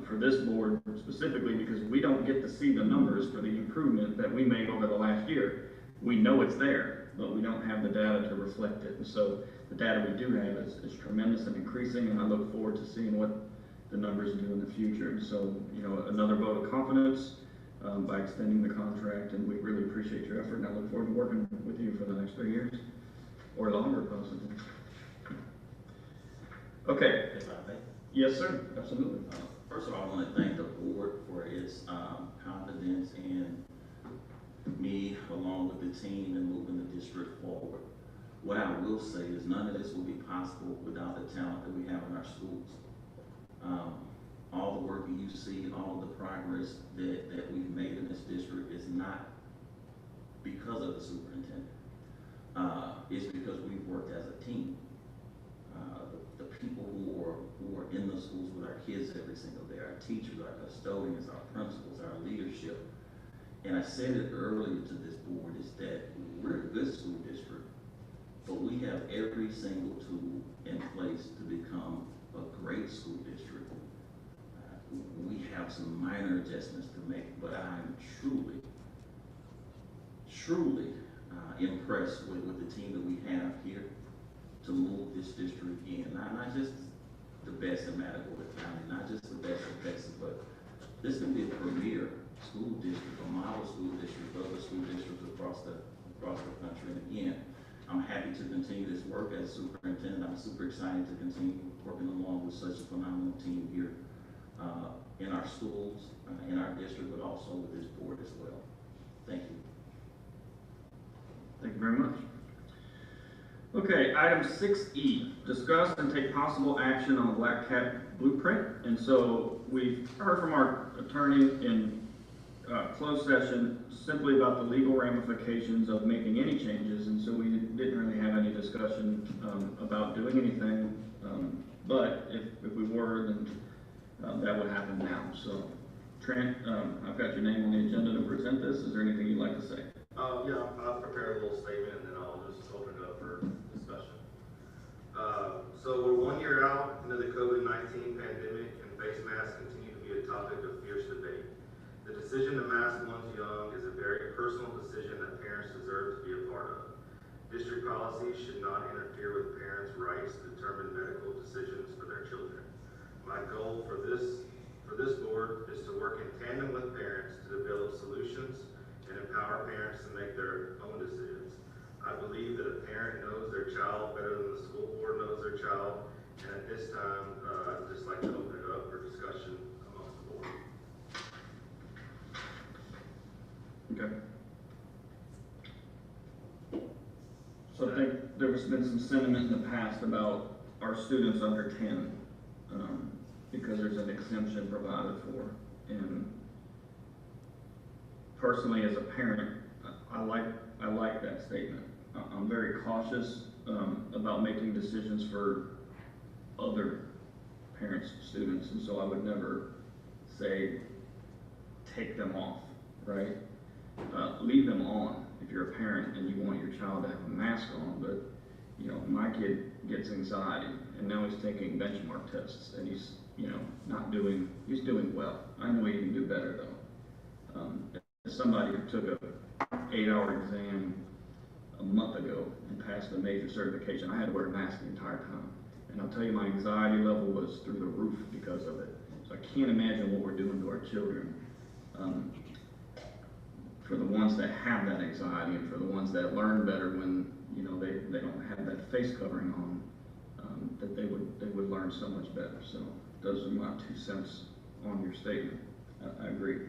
for this board specifically, because we don't get to see the numbers for the improvement that we made over the last year. We know it's there, but we don't have the data to reflect it. And so the data we do have is tremendous and increasing, and I look forward to seeing what the numbers do in the future. And so, you know, another vote of confidence by extending the contract, and we really appreciate your effort, and I look forward to working with you for the next 3 years, or longer possibly. Okay.
If I may.
Yes, sir, absolutely.
First of all, I want to thank the board for its confidence in me, along with the team, in moving the district forward. What I will say is none of this will be possible without the talent that we have in our schools. All the work that you see, all the progress that we've made in this district is not because of the superintendent. It's because we've worked as a team. The people who are in the schools with our kids every single day, our teachers, our custodians, our principals, our leadership. And I said it earlier to this board, is that we're a good school district, but we have every single tool in place to become a great school district. We have some minor adjustments to make, but I'm truly impressed with the team that we have here to move this district again. Not just the best in Matagorda County, not just the best in Texas, but this can be a premier school district, a model school district, other school districts across the country. And again, I'm happy to continue this work as superintendent. I'm super excited to continue working along with such a phenomenal team here in our schools, in our district, but also with this board as well. Thank you.
Thank you very much. Okay, item 6E, discuss and take possible action on the Black Cat blueprint. And so we've heard from our attorney in closed session simply about the legal ramifications of making any changes. And so we didn't really have any discussion about doing anything. But if we were, then that would happen now. So Trent, I've got your name on the agenda to present this. Is there anything you'd like to say?
Yeah, I've prepared a little statement and then I'll just open it up for discussion. So we're 1 year out into the COVID-19 pandemic and face masks continue to be a topic of fierce debate. The decision to mask one's young is a very personal decision that parents deserve to be a part of. District policies should not interfere with parents' rights to determine medical decisions for their children. My goal for this board is to work in tandem with parents to develop solutions and empower parents to make their own decisions. I believe that a parent knows their child better than the school board knows their child, and at this time, I'd just like to open it up for discussion amongst the board.
Okay. So I think there's been some sentiment in the past about our students under 10, because there's an exemption provided for. And personally, as a parent, I like that statement. I'm very cautious about making decisions for other parents, students, and so I would never say take them off, right? Leave them on if you're a parent and you want your child to have a mask on. But you know, my kid gets anxiety, and now he's taking benchmark tests, and he's he's doing well. I know he can do better though. As somebody who took a 8-hour exam a month ago and passed a major certification, I had to wear a mask the entire time. And I'll tell you, my anxiety level was through the roof because of it. So I can't imagine what we're doing to our children. For the ones that have that anxiety and for the ones that learn better when they don't have that face covering on, that they would learn so much better. So those are my 2 cents on your statement. I agree.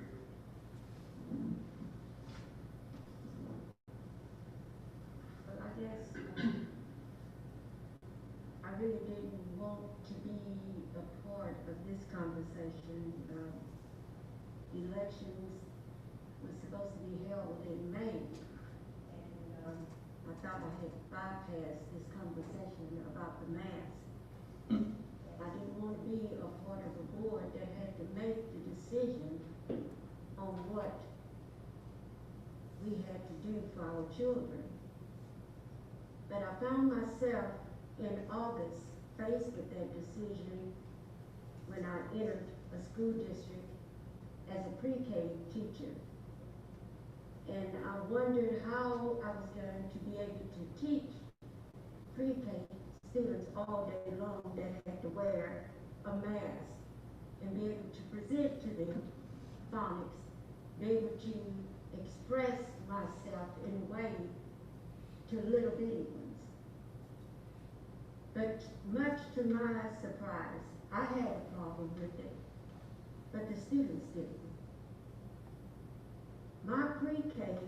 Well, I guess I really didn't want to be a part of this conversation. Elections was supposed to be held in May, and I thought I had bypassed this conversation about the mask. I didn't want to be a part of a board that had to make the decision on what we had to do for our children. But I found myself in August faced with that decision when I entered a school district as a pre-K teacher. And I wondered how I was going to be able to teach pre-K students all day long that had to wear a mask and be able to present to them phonics, be able to express myself in a way to little bitty ones. But much to my surprise, I had a problem with it, but the students didn't. My pre-K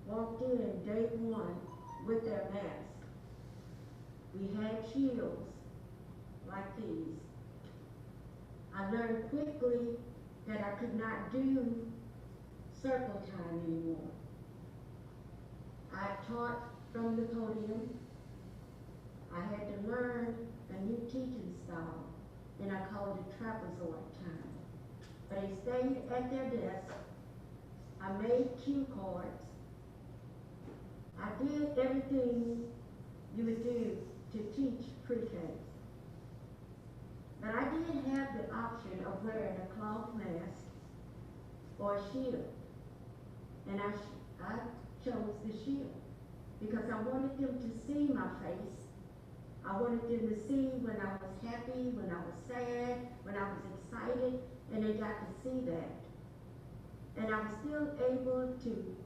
walked in day one with their masks. We had shields like these. I learned quickly that I could not do circle time anymore. I taught from the podium. I had to learn a new teaching style, and I called it trapezoid time. But they stayed at their desk. I made cue cards. I did everything you would do to teach pre-Ks. But I did have the option of wearing a cloth mask or a shield. And I chose the shield. I wanted them to see my face. I wanted them to see when I was happy, when I was sad, when I was excited, and they got to see that. And I was still able to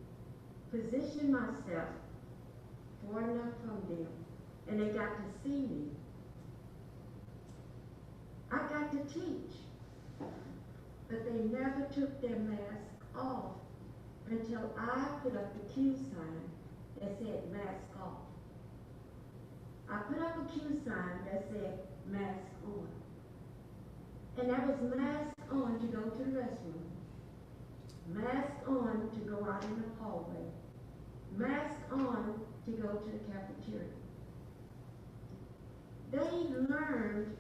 position myself far enough from them, and they got to see me. I got to teach, but they never took their mask off until I put up the Q sign that said mask off. I put up a Q sign that said mask on. And that was mask on to go to the restroom, mask on to go out in the hallway, mask on to go to the cafeteria. They learned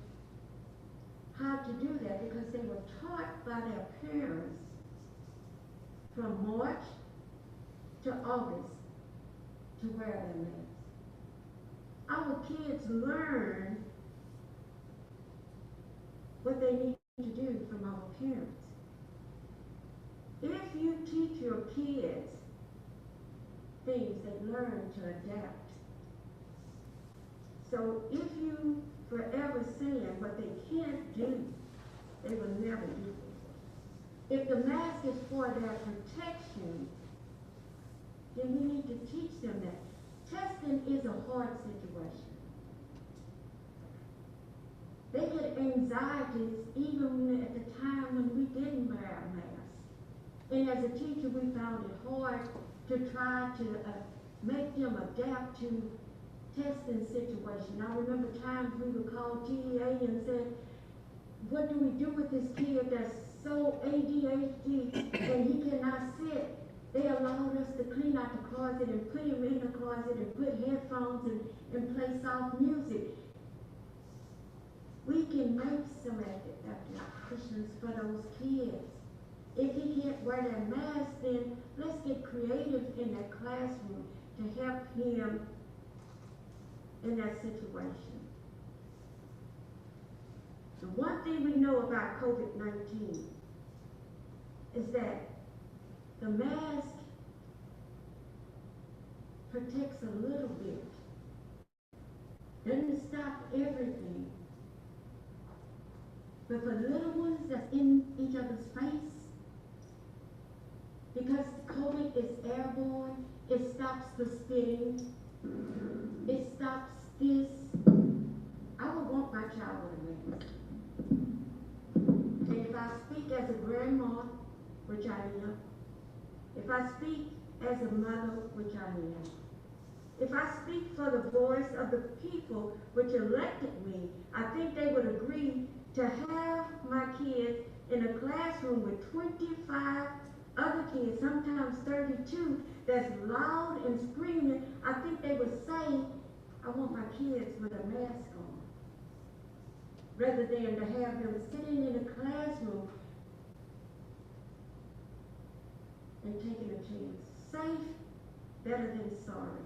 how to do that because they were taught by their parents from March to August to wear their masks. Our kids learn what they need to do from our parents. If you teach your kids things, they learn to adapt. So if you forever saying what they can't do, they will never do it. If the mask is for their protection, then we need to teach them that. Testing is a hard situation. They get anxieties even at the time when we didn't wear our masks. And as a teacher, we found it hard to try to make them adapt to testing situation. I remember times we would call TEA and said, what do we do with this kid that's so ADHD and he cannot sit? They allowed us to clean out the closet and put him in the closet and put headphones and play soft music. We can make some applications for those kids. If he can't wear that mask, then let's get creative in that classroom to help him in that situation. The one thing we know about COVID-19 is that the mask protects a little bit. Doesn't stop everything. But for little ones that's in each other's face, because COVID is airborne, it stops the spitting, it stops this. I would want my child with a mask. And if I speak as a grandma, which I am, if I speak as a mother, which I am, if I speak for the voice of the people which elected me, I think they would agree to have my kids in a classroom with 25 other kids, sometimes 32, that's loud and screaming. I think they would say, I want my kids with a mask on, rather than to have them sitting in a classroom and taking a chance. Safe, better than sorry.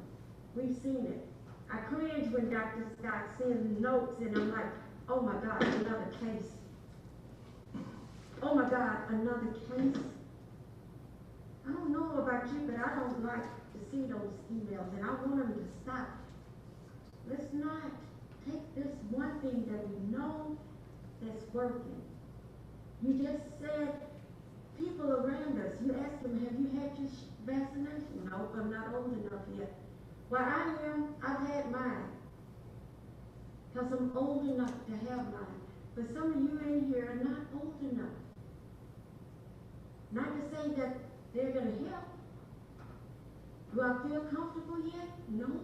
We've seen it. I cringe when Dr. Scott sends notes and I'm like, oh my God, another case. Oh my God, another case. I don't know about you, but I don't like to see those emails and I want them to stop. Let's not take this one thing that we know that's working. You just said people around us, you asked them, have you had your vaccination? No, I'm not old enough yet. Well, I am, I've had mine. Because I'm old enough to have mine. But some of you in here are not old enough. Not to say that they're going to help. Do I feel comfortable yet? No.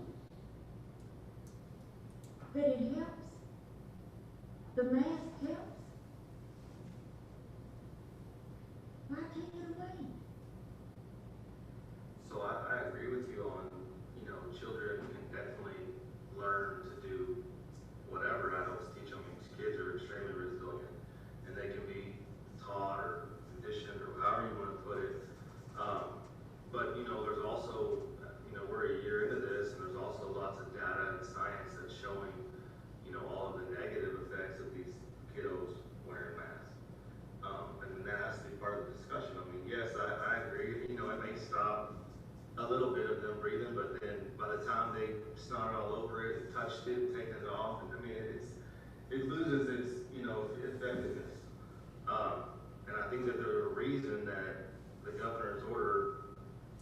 But it helps. The mask helps. Why take it away?
So I agree with you on, children can definitely learn to do whatever adults teach them. Because kids are extremely resilient and they can be taught or conditioned or however you want to put it. But there's also, we're a year into this and there's also lots of data and science that's showing, all of the negative effects of these snotted all over it, touched it, taken it off, and I mean, it loses its, effectiveness. And I think that there's a reason that the governor's order,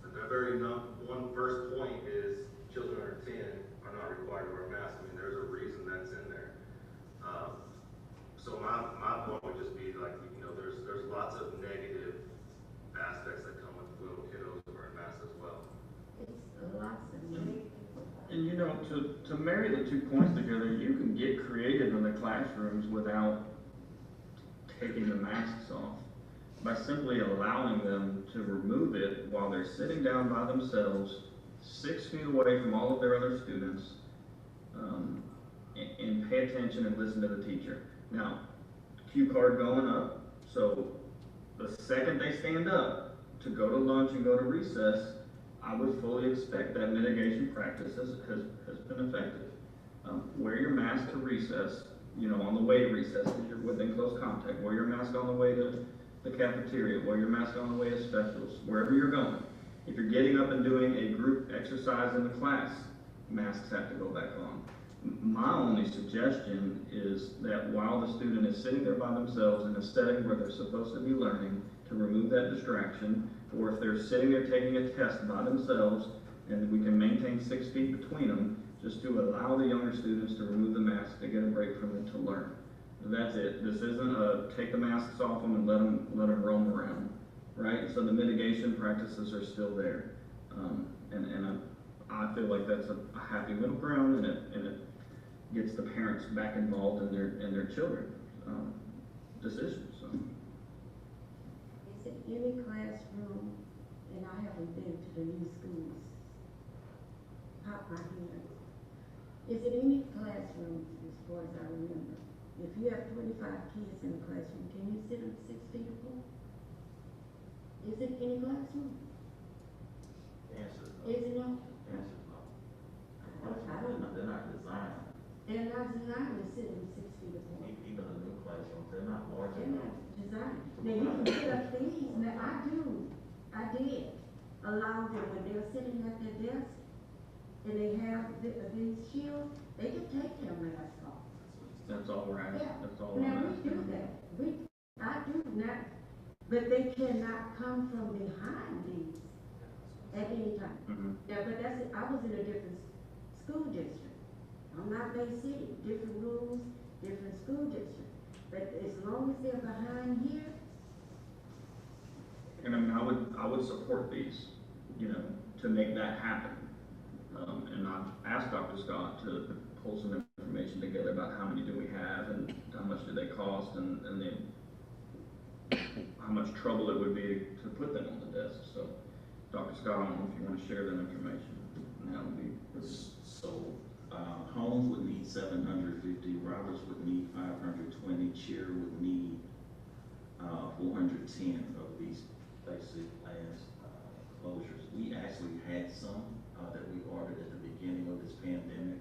the very one first point is children under 10 are not required to wear masks. I mean, there's a reason that's in there. So my point would just be like, there's lots of negative aspects that come with little kiddos wearing masks as well.
It's lots of negative.
And to marry the 2 points together, you can get creative in the classrooms without taking the masks off by simply allowing them to remove it while they're sitting down by themselves, 6 feet away from all of their other students, and pay attention and listen to the teacher. Now, cue card going up, so the second they stand up to go to lunch and go to recess, I would fully expect that mitigation practice has been effective. Wear your mask to recess, on the way to recess, because you're within close contact. Wear your mask on the way to the cafeteria. Wear your mask on the way to specials, wherever you're going. If you're getting up and doing a group exercise in the class, masks have to go back on. My only suggestion is that while the student is sitting there by themselves in a setting where they're supposed to be learning, to remove that distraction, or if they're sitting there taking a test by themselves and we can maintain 6 feet between them, just to allow the younger students to remove the mask to get a break from it to learn. That's it. This isn't a take the masks off them and let them roam around, right? So the mitigation practices are still there, and I feel like that's a happy middle ground, and it gets the parents back involved in their children's decisions. So.
Is it any classroom, and I haven't been to the new schools, pop my hand. Is it any classroom, as far as I remember, if you have 25 kids in a classroom, can you sit them 6 feet apart? Is it any classroom?
Answer is no.
Is it no?
Answer is no.
I don't know.
They're not designed,
They're not designed to sit them 6 feet apart.
even the new classrooms, they're not large
They're
enough.
not designed. Now, you can put up things, now, I did allow them when they're sitting at their desk and they have these shields, they can take their mask off.
That's all we're asking.
Yeah.
That's all
Now,
we're
we do
asking.
that, I do not, but they cannot come from behind these at any time.
Mhm.
Now, but that's it, I was in a different school district. I'm not Bay City, different rules, different school district. But as long as they're behind here,
And I mean, I would support these, to make that happen. And I've asked Dr. Scott to pull some information together about how many do we have and how much do they cost, and then how much trouble it would be to put them on the desk. So, Dr. Scott, I don't know if you want to share that information. That would be.
So, Holmes would need 750, Roberts would need 520, Chair would need 410 of these basic class closures. We actually had some that we ordered at the beginning of this pandemic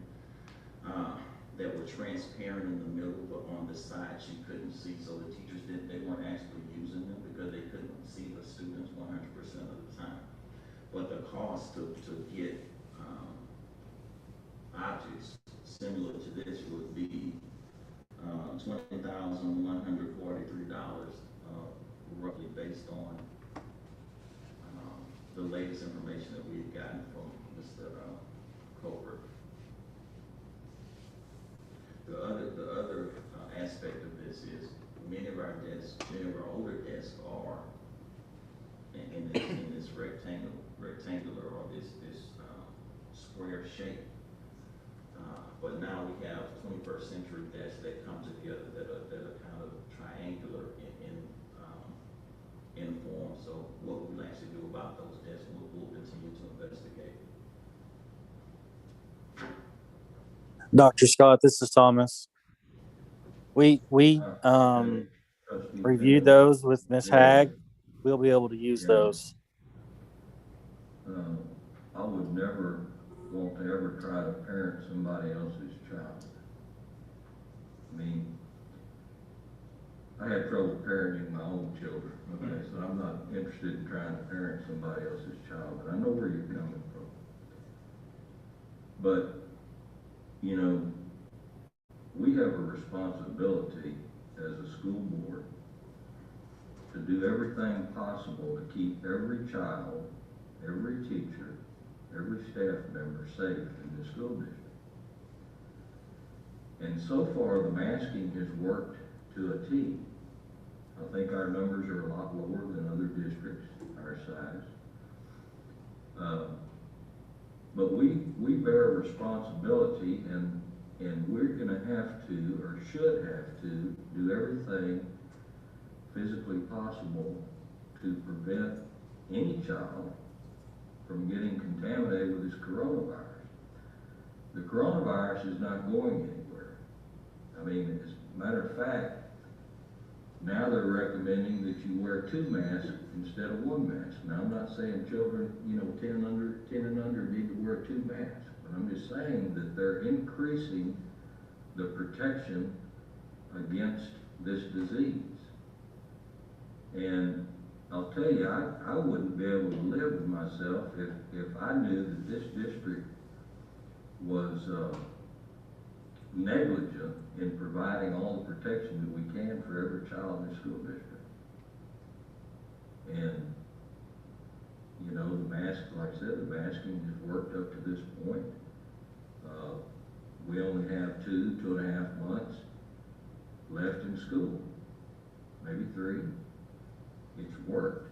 that were transparent in the middle, but on the sides you couldn't see, so the teachers they weren't actually using them because they couldn't see the students 100% of the time. But the cost to get objects similar to this would be $20,143, roughly based on the latest information that we had gotten from Mr. Colbert. The other aspect of this is many of our older desks are in this rectangular or this square shape. But now we have 21st century desks that come together that are kind of triangular in form. So what we'll actually do about those desks, we'll continue to investigate.
Dr. Scott, this is Thomas. We reviewed those with Ms. Hagg. We'll be able to use those.
I would never want to ever try to parent somebody else's child. I mean, I had trouble parenting my own children, okay, so I'm not interested in trying to parent somebody else's child, but I know where you're coming from. But you know, we have a responsibility as a school board to do everything possible to keep every child, every teacher, every staff member safe in the school district. And so far, the masking has worked to a T. I think our numbers are a lot lower than other districts our size. But we bear a responsibility, and we're gonna have to, or should have to, do everything physically possible to prevent any child from getting contaminated with this coronavirus. The coronavirus is not going anywhere. I mean, as a matter of fact, now they're recommending that you wear 2 masks instead of 1 mask. Now, I'm not saying children, 10 and under need to wear 2 masks, but I'm just saying that they're increasing the protection against this disease. And I'll tell you, I wouldn't be able to live with myself if I knew that this district was negligent in providing all the protection that we can for every child in the school district. And, the mask, like I said, the masking has worked up to this point. We only have 2.5 months left in school, maybe 3. It's worked.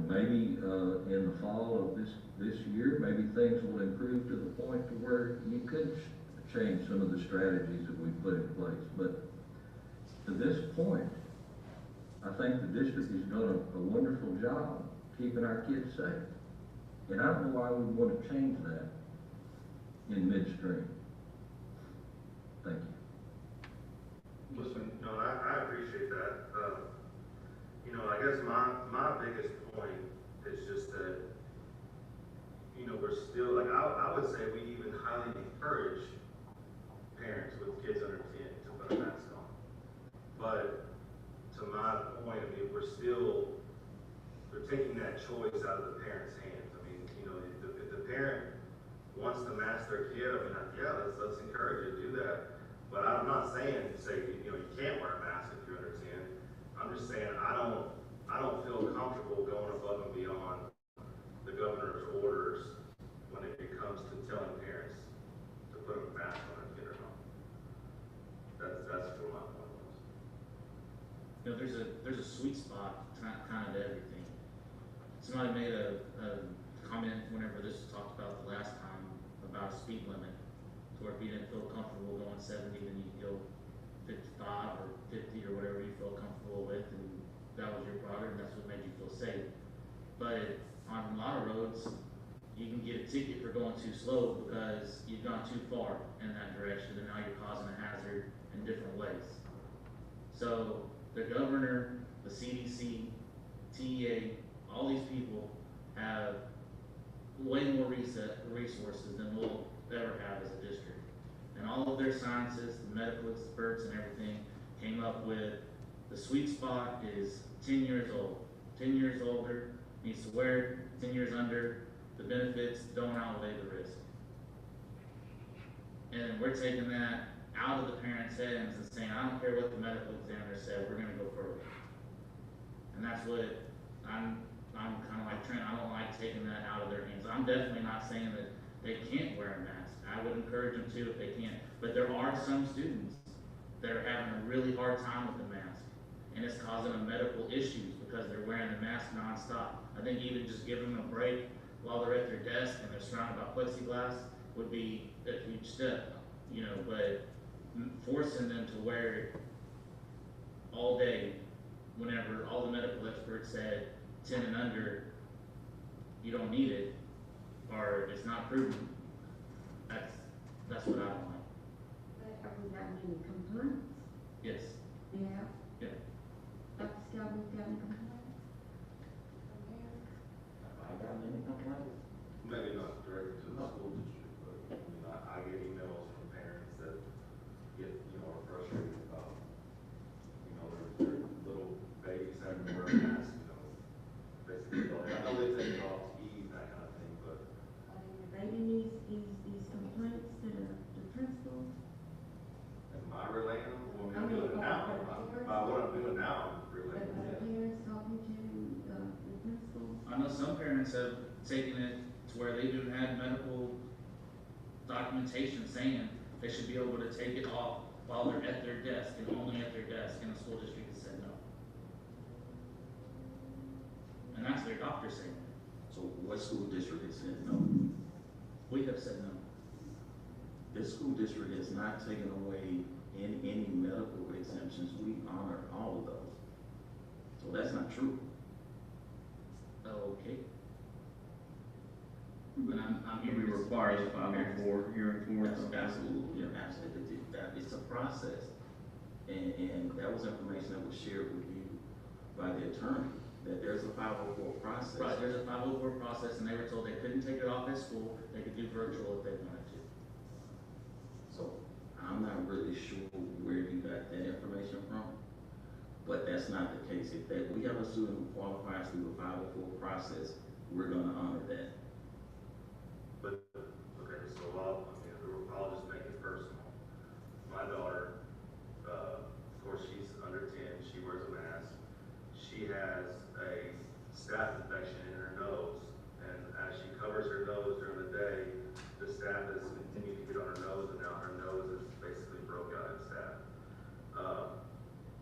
Maybe in the fall of this year, maybe things will improve to the point to where you could change some of the strategies that we put in place. But to this point, I think the district has done a wonderful job keeping our kids safe. And I don't know why we want to change that in midstream. Thank you.
Listen, no, I appreciate that. I guess my biggest point is just that, we're still, like, I would say we even highly encourage parents with kids under 10 to put a mask on. But to my point, they're taking that choice out of the parent's hands. I mean, if the parent wants to mask their kid, let's encourage it, do that. But I'm not saying, you can't wear a mask if you're under 10. I'm just saying, I don't feel comfortable going above and beyond the governor's orders when it comes to telling parents to put a mask on their kid or not. That's what my point was.
There's a sweet spot kind of to everything. Somebody made a comment whenever this was talked about the last time about a speed limit, to where if you didn't feel comfortable going 70, then you could go 55 or 50 or whatever you feel comfortable with, and that was your product, and that's what made you feel safe. But on a lot of roads, you can get a ticket for going too slow because you've gone too far in that direction, and now you're causing a hazard in different ways. So the governor, the CDC, TEA, all these people have way more resources than we'll ever have as a district. And all of their scientists, the medical experts and everything came up with the sweet spot is 10 years old. 10 years older needs to wear it, 10 years under, the benefits don't outweigh the risk. And we're taking that out of the parents' hands and saying, I don't care what the medical examiner said, we're gonna go further. And that's what I'm kind of like Trent, I don't like taking that out of their hands. I'm definitely not saying that they can't wear a mask. I would encourage them to if they can. But there are some students that are having a really hard time with the mask. And it's causing them medical issues because they're wearing the mask nonstop. I think even just giving them a break while they're at their desk and they're surrounded by plexiglass would be a huge step, but forcing them to wear it all day whenever all the medical experts said 10 and under, you don't need it, or it's not proven, that's what I don't like.
But have we gotten any complaints?
Yes.
Yeah.
Yeah.
Dr. Skelton, you got any complaints?
Have I gotten any complaints?
Maybe not directly to the school district, but I get emails from parents that get, are frustrated about, their little babies having to wear a mask, basically. I know they take it off to ease, that kind of thing, but.
I mean, the baby needs
medical documentation saying they should be able to take it off while they're at their desk and only at their desk, and the school district has said no. And that's their doctor saying it.
So what school district has said no?
We have said no.
This school district has not taken away any medical exemptions. We honor all of those. So that's not true.
Okay. But I'm here.
We require the 504 hearing for it.
Absolutely, you're absolutely, that it's a process. And that was information that was shared with you by the attorney, that there's a 504 process.
Right, there's a 504 process, and they were told they couldn't take it off at school, they could do virtual if they wanted to.
So I'm not really sure where you got that information from, but that's not the case. If that we have a student who qualifies through the 504 process, we're going to honor that.
But, okay, so I'll just make it personal. My daughter, of course, she's under 10, she wears a mask. She has a staph infection in her nose, and as she covers her nose during the day, the staph has continued to get on her nose, and now her nose is basically broke out in staph.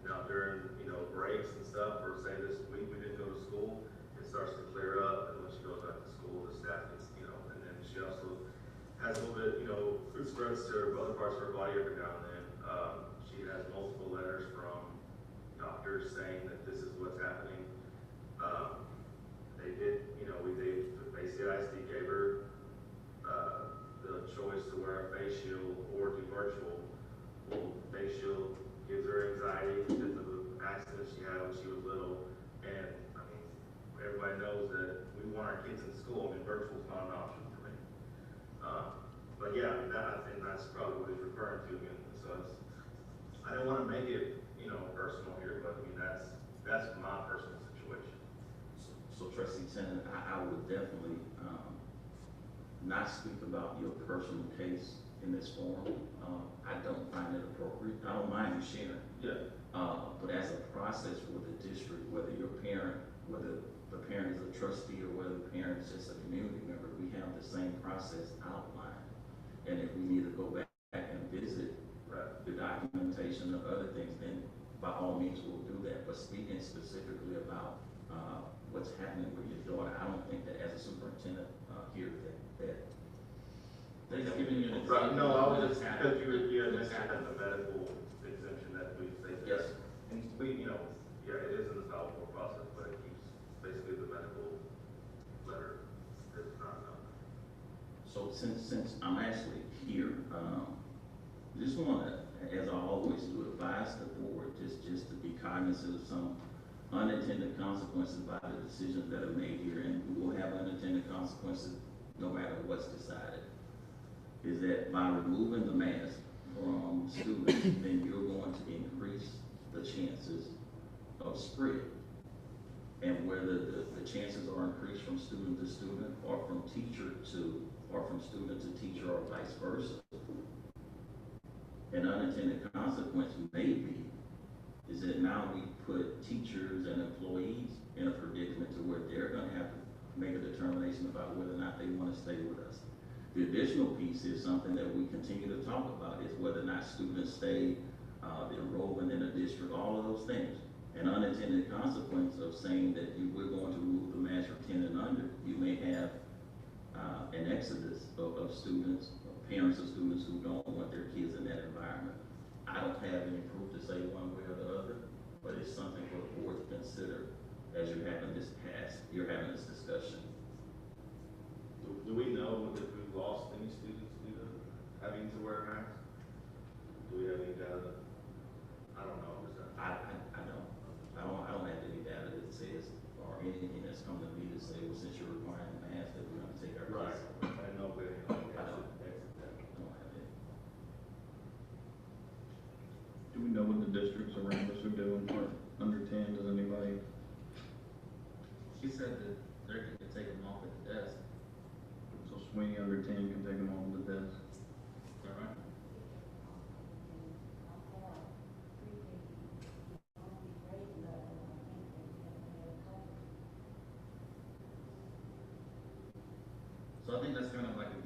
Now during, breaks and stuff, or say this week we didn't go to school, it starts to clear up, and when she goes back to school, the staph gets, and then she also has a little bit, it spreads to other parts of her body every now and then. She has multiple letters from doctors saying that this is what's happening. They did, ACISD gave her the choice to wear a face shield or do virtual. Well, face shield gives her anxiety because of the accident she had when she was little. And I mean, everybody knows that we want our kids in school. I mean, virtual is not an option for me. But yeah, I think that's probably what he's referring to again. So I don't want to make it, personal here, but I mean, that's my personal situation.
So Trustee Tennant, I would definitely not speak about your personal case in this forum. I don't find it appropriate. I don't mind you sharing.
Yeah.
But as a process for the district, whether whether the parent is a trustee or whether the parent is just a community member, we have the same process outlined. And if we need to go back and visit the documentation or other things, then by all means we'll do that. But speaking specifically about what's happening with your daughter, I don't think that as a superintendent here that
They've given you an
Right, no, I was just,
example.
because you had mentioned the medical exemption that we say.
Yes.
And we, yeah, it is in the Salvador process, but it keeps basically the medical letter is not enough.
So since I'm actually here, just want to, as I always do, advise the board just to be cognizant of some unintended consequences by the decisions that are made here, and we will have unintended consequences no matter what's decided. Is that by removing the mask from students, then you're going to increase the chances of spread. And whether the chances are increased from student to student or from teacher to, or from student to teacher or vice versa. An unintended consequence may be is that now we put teachers and employees in a predicament to where they're going to have to make a determination about whether or not they want to stay with us. The additional piece is something that we continue to talk about is whether or not students stay, the enrollment in a district, all of those things. An unintended consequence of saying that we're going to remove the mask from 10 and under, you may have an exodus of students, parents of students who don't want their kids in that environment. I don't have any proof to say one way or the other, but it's something for the board to consider as you're having this discussion.
Do we know if we've lost any students due to having to wear a mask? Do we have any data? I don't know.
I don't have any data that says, or anything that's come to me to say, well, since you're requiring a mask, that we're going to take our
Right.
kids.
I know, but
I don't have it.
Do we know what the districts around us are doing for under 10? Does anybody?
She said that they're going to take them off at the desk.
So Sweeney under 10 can take them on the desk.
Is that right? So I think that's kind of like a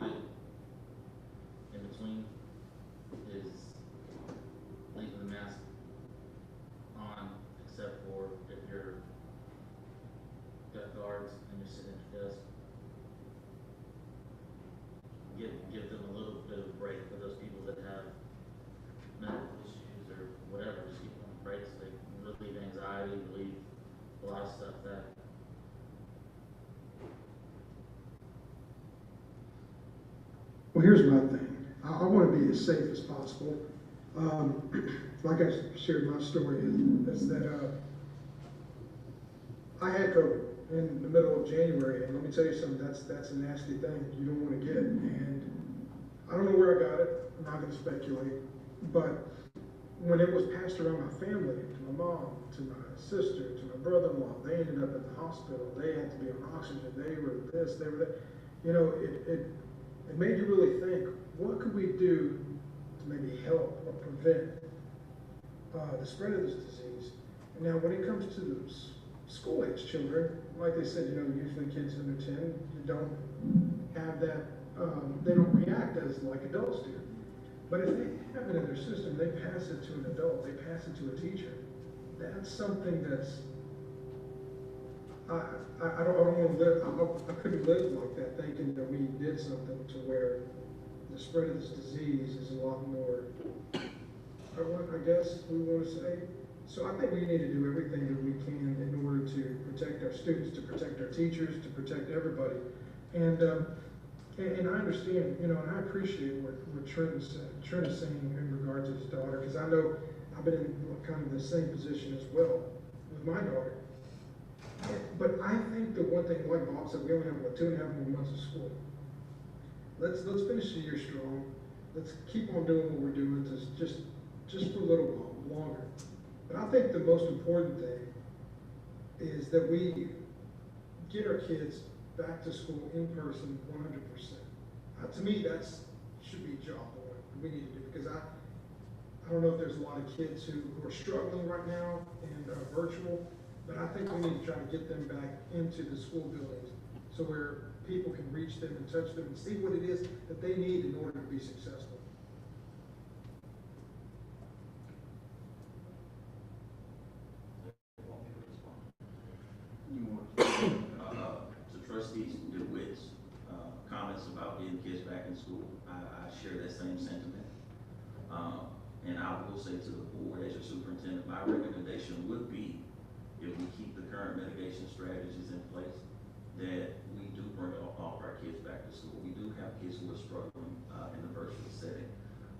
give them a little bit of a break for those people that have medical issues or whatever, just keep them on breaks, they relieve anxiety, relieve a lot of stuff that.
Well, here's my thing. I want to be as safe as possible. Like I shared my story is that I had COVID in the middle of January, and let me tell you something, that's a nasty thing you don't want to get. And I don't know where I got it, I'm not going to speculate, but when it was passed around my family, to my mom, to my sister, to my brother-in-law, they ended up at the hospital, they had to be on oxygen, they were this, they were that. You know, it made you really think, what could we do to maybe help or prevent the spread of this disease? And now when it comes to the school-age children, like they said, you know, usually kids under 10, you don't have that, they don't react as like adults do. But if they have it in their system, they pass it to an adult, they pass it to a teacher. That's something that's, I don't want to live, I couldn't live like that thinking that we did something to where the spread of this disease is a lot more, I guess we want to say. So I think we need to do everything that we can in order to protect our students, to protect our teachers, to protect everybody. And I understand, you know, and I appreciate what Trent is saying in regards to his daughter, because I know I've been in kind of the same position as well with my daughter. But I think the one thing, like Bob said, we only have, 2.5 more months of school. Let's finish the year strong. Let's keep on doing what we're doing, just for a little while longer. But I think the most important thing is that we get our kids back to school in person 100%. To me, that's should be a job we need to do, because I don't know if there's a lot of kids who are struggling right now and virtual, but I think we need to try to get them back into the school buildings so where people can reach them and touch them and see what it is that they need in order to be successful.
To trustees DeWitt's comments about getting kids back in school, I share that same sentiment. And I will say to the board, as your superintendent, my recommendation would be, if we keep the current mitigation strategies in place, that we do bring all of our kids back to school. We do have kids who are struggling in the virtual setting.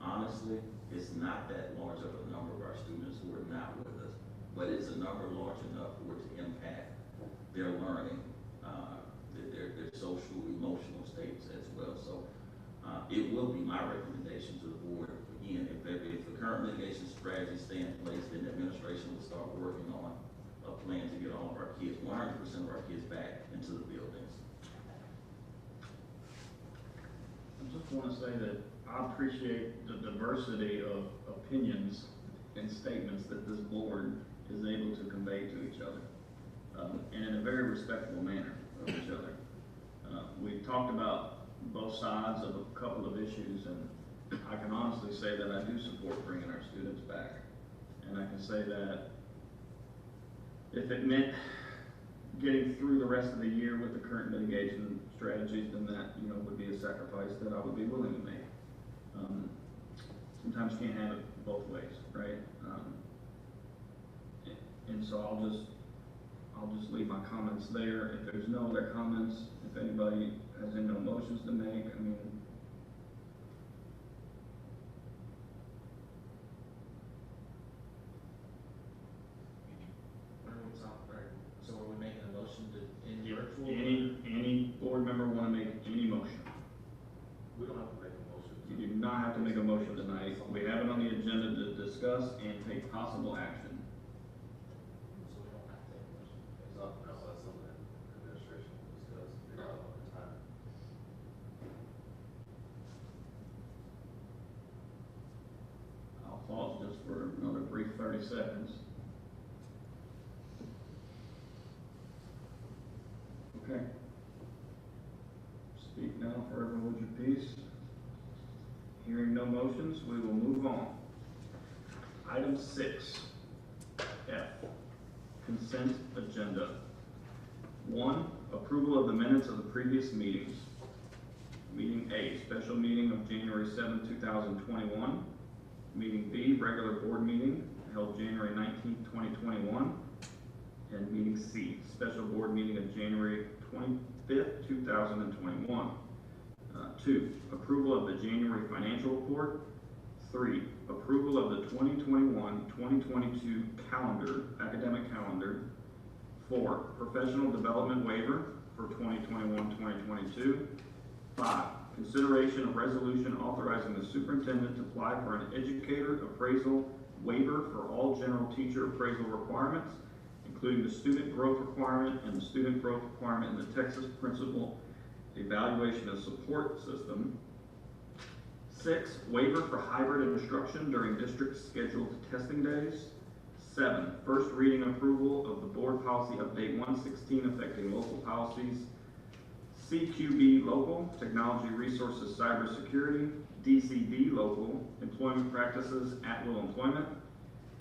Honestly, it's not that large of a number of our students who are not with us, but it's a number large enough for it to impact their learning, their social, emotional states as well. So it will be my recommendation to the board, again, if the current mitigation strategies stay in place, then the administration will start working on a plan to get all of our kids, 100% of our kids back into the buildings.
I just want to say that I appreciate the diversity of opinions and statements that this board is able to convey to each other, and in a very respectful manner of each other. We've talked about both sides of a couple of issues, and I can honestly say that I do support bringing our students back. And I can say that if it meant getting through the rest of the year with the current mitigation strategies, then that, you know, would be a sacrifice that I would be willing to make. Sometimes you can't have it both ways, right? And so I'll just leave my comments there. If there's no other comments, if anybody has any motions to make, I mean,
So are we making a motion to end virtual?
any board member want to make any motion?
We don't have to make a motion.
You do not have to make a motion tonight. We have it on the agenda to discuss and take possible action.
So we don't have to take a motion.
It's not, no, that's something that administration will discuss over time.
I'll pause just for another brief 30 seconds. Okay. Speak now, forever hold your peace. Hearing no motions, we will move on. Item 6, F, consent agenda. 1, approval of the minutes of the previous meetings. Meeting A, special meeting of January 7, 2021. Meeting B, regular board meeting held January 19, 2021. And meeting C, special board meeting of January 25th, 2021. 2, approval of the January financial report. 3, approval of the 2021-2022 academic calendar. 4, professional development waiver for 2021-2022. 5, consideration of resolution authorizing the superintendent to apply for an educator appraisal waiver for all general teacher appraisal requirements, including the student growth requirement and the student growth requirement in the Texas Principal Evaluation and Support System. 6, waiver for hybrid instruction during district scheduled testing days. 7, first reading approval of the board policy update 116 affecting local policies. CQB local, technology resources, cybersecurity. DCD local, employment practices, at-will employment.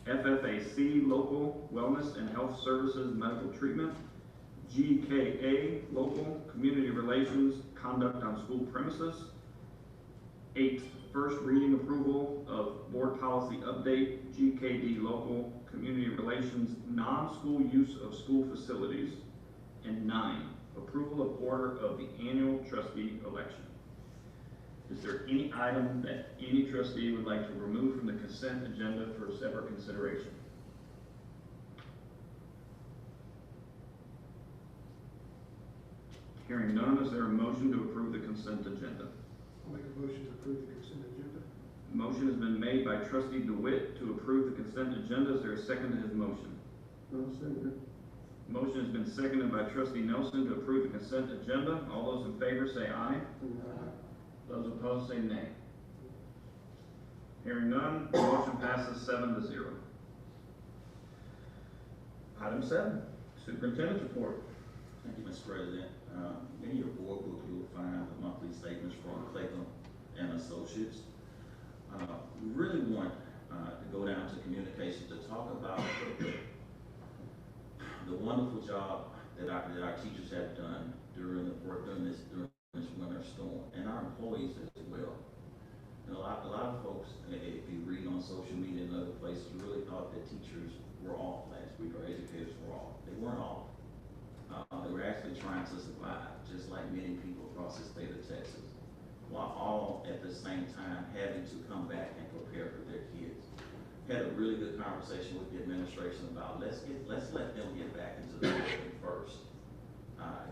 FFAC local, wellness and health services, medical treatment. GKA local, community relations, conduct on school premises. 8, first reading approval of board policy update, GKD local, community relations, non-school use of school facilities. And 9, approval of order of the annual trustee election. Is there any item that any trustee would like to remove from the consent agenda for separate consideration? Hearing none, is there a motion to approve the consent agenda?
I'll make a motion to approve the consent agenda.
Motion has been made by trustee DeWitt to approve the consent agenda. Is there a second to his motion?
I'll second it.
Motion has been seconded by trustee Nelson to approve the consent agenda. All those in favor say aye. Those opposed say nay. Hearing none, the motion passes 7-0. Item 7, superintendent's report.
Thank you, Mr. President. In your board book, you will find the monthly statements from Clayton and Associates. We really want to go down to communication to talk about the wonderful job that our teachers have done during this winter storm, and our employees as well. And a lot of folks, if you read on social media and other places, really thought that teachers were off last week or educators were off. They weren't off. They were actually trying to survive, just like many people across the state of Texas, while all at the same time having to come back and prepare for their kids. Had a really good conversation with the administration about let's let them get back into the building first.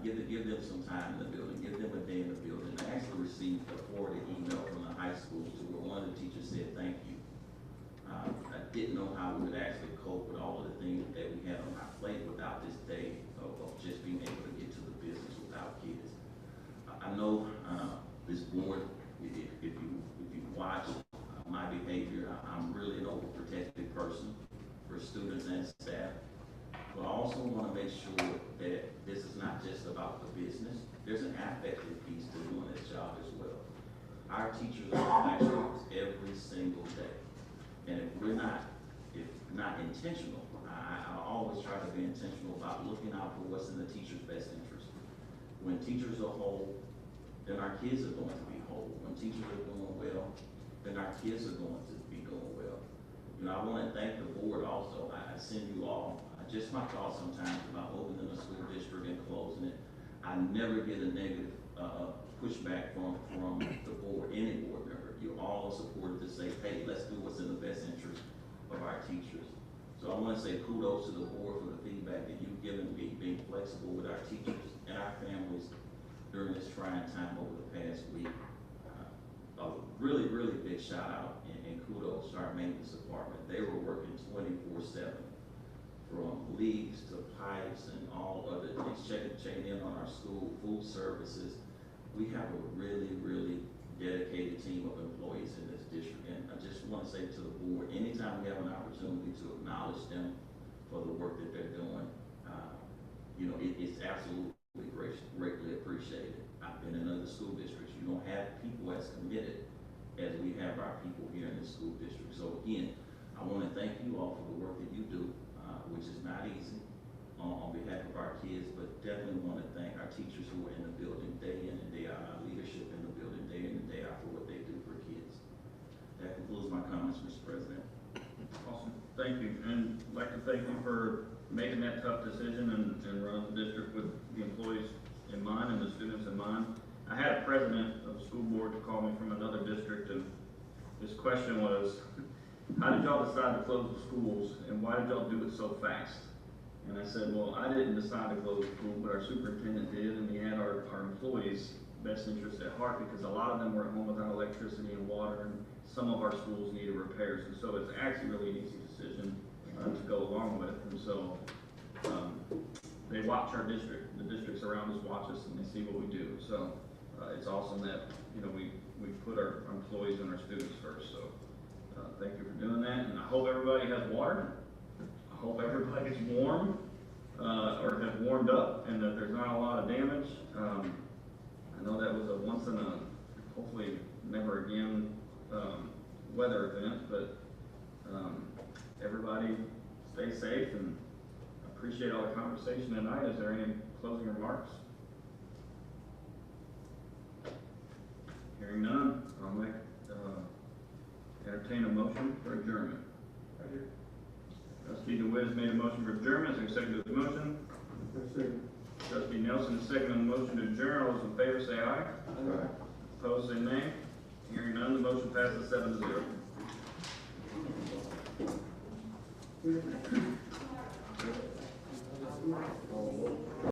Give them some time in the building, give them a day in the building. I actually received a forwarded email from the high school to where one of the teachers said thank you. I didn't know how we would actually cope with all of the things that we had on our plate without this day of just being able to get to the business without kids. I know this board, if you watch my behavior, I'm really an overprotective person for students and staff. But I also want to make sure that this is not just about the business. There's an affective piece to doing this job as well. Our teachers are in classrooms every single day. And if not intentional, I always try to be intentional about looking out for what's in the teacher's best interest. When teachers are whole, then our kids are going to be whole. When teachers are doing well, then our kids are going to be doing well. You know, I want to thank the board also. I send you all just my thoughts sometimes about opening a school district and closing it. I never get a negative pushback from the board, any board member. You all are supported to say, hey, let's do what's in the best interest of our teachers. So I want to say kudos to the board for the feedback that you've given me, being flexible with our teachers and our families during this trying time over the past week. A really, really big shout out and kudos to our maintenance department. They were working 24/7. From leaves to pipes and all other things, checking in on our school, food services. We have a really, really dedicated team of employees in this district. And I just want to say to the board, anytime we have an opportunity to acknowledge them for the work that they're doing, it's absolutely greatly appreciated. I've been in other school districts. You don't have people as committed as we have our people here in this school district. So again, I want to thank you all for the work that you do, which is not easy on behalf of our kids, but definitely want to thank our teachers who are in the building day in and day out, our leadership in the building day in and day out for what they do for kids. That concludes my comments, Mr. President.
Awesome, thank you, and I'd like to thank you for making that tough decision and running the district with the employees in mind and the students in mind. I had a president of the school board call me from another district, and his question was, how did y'all decide to close the schools, and why did y'all do it so fast? And I said, well, I didn't decide to close the school, but our superintendent did, and we had our employees' best interest at heart, because a lot of them were at home without electricity and water, and some of our schools needed repairs, and so it's actually really an easy decision to go along with, and so they watch our district, the districts around us watch us, and they see what we do, so it's awesome that, you know, we put our employees and our students first, so thank you for doing that, and I hope everybody has water. I hope everybody's warm, or has warmed up, and that there's not a lot of damage. I know that was a once in a, hopefully never again, weather event, but everybody stay safe, and appreciate all the conversation tonight. Is there any closing remarks? Hearing none, I'll entertain a motion for adjournment. Trustee DeWitt made a motion for adjournment. Is there a second to the motion? Trustee Nelson is second on the motion to adjourn. All those in favor say aye.
Aye.
Opposed say nay. Hearing none, the motion passes 7-0.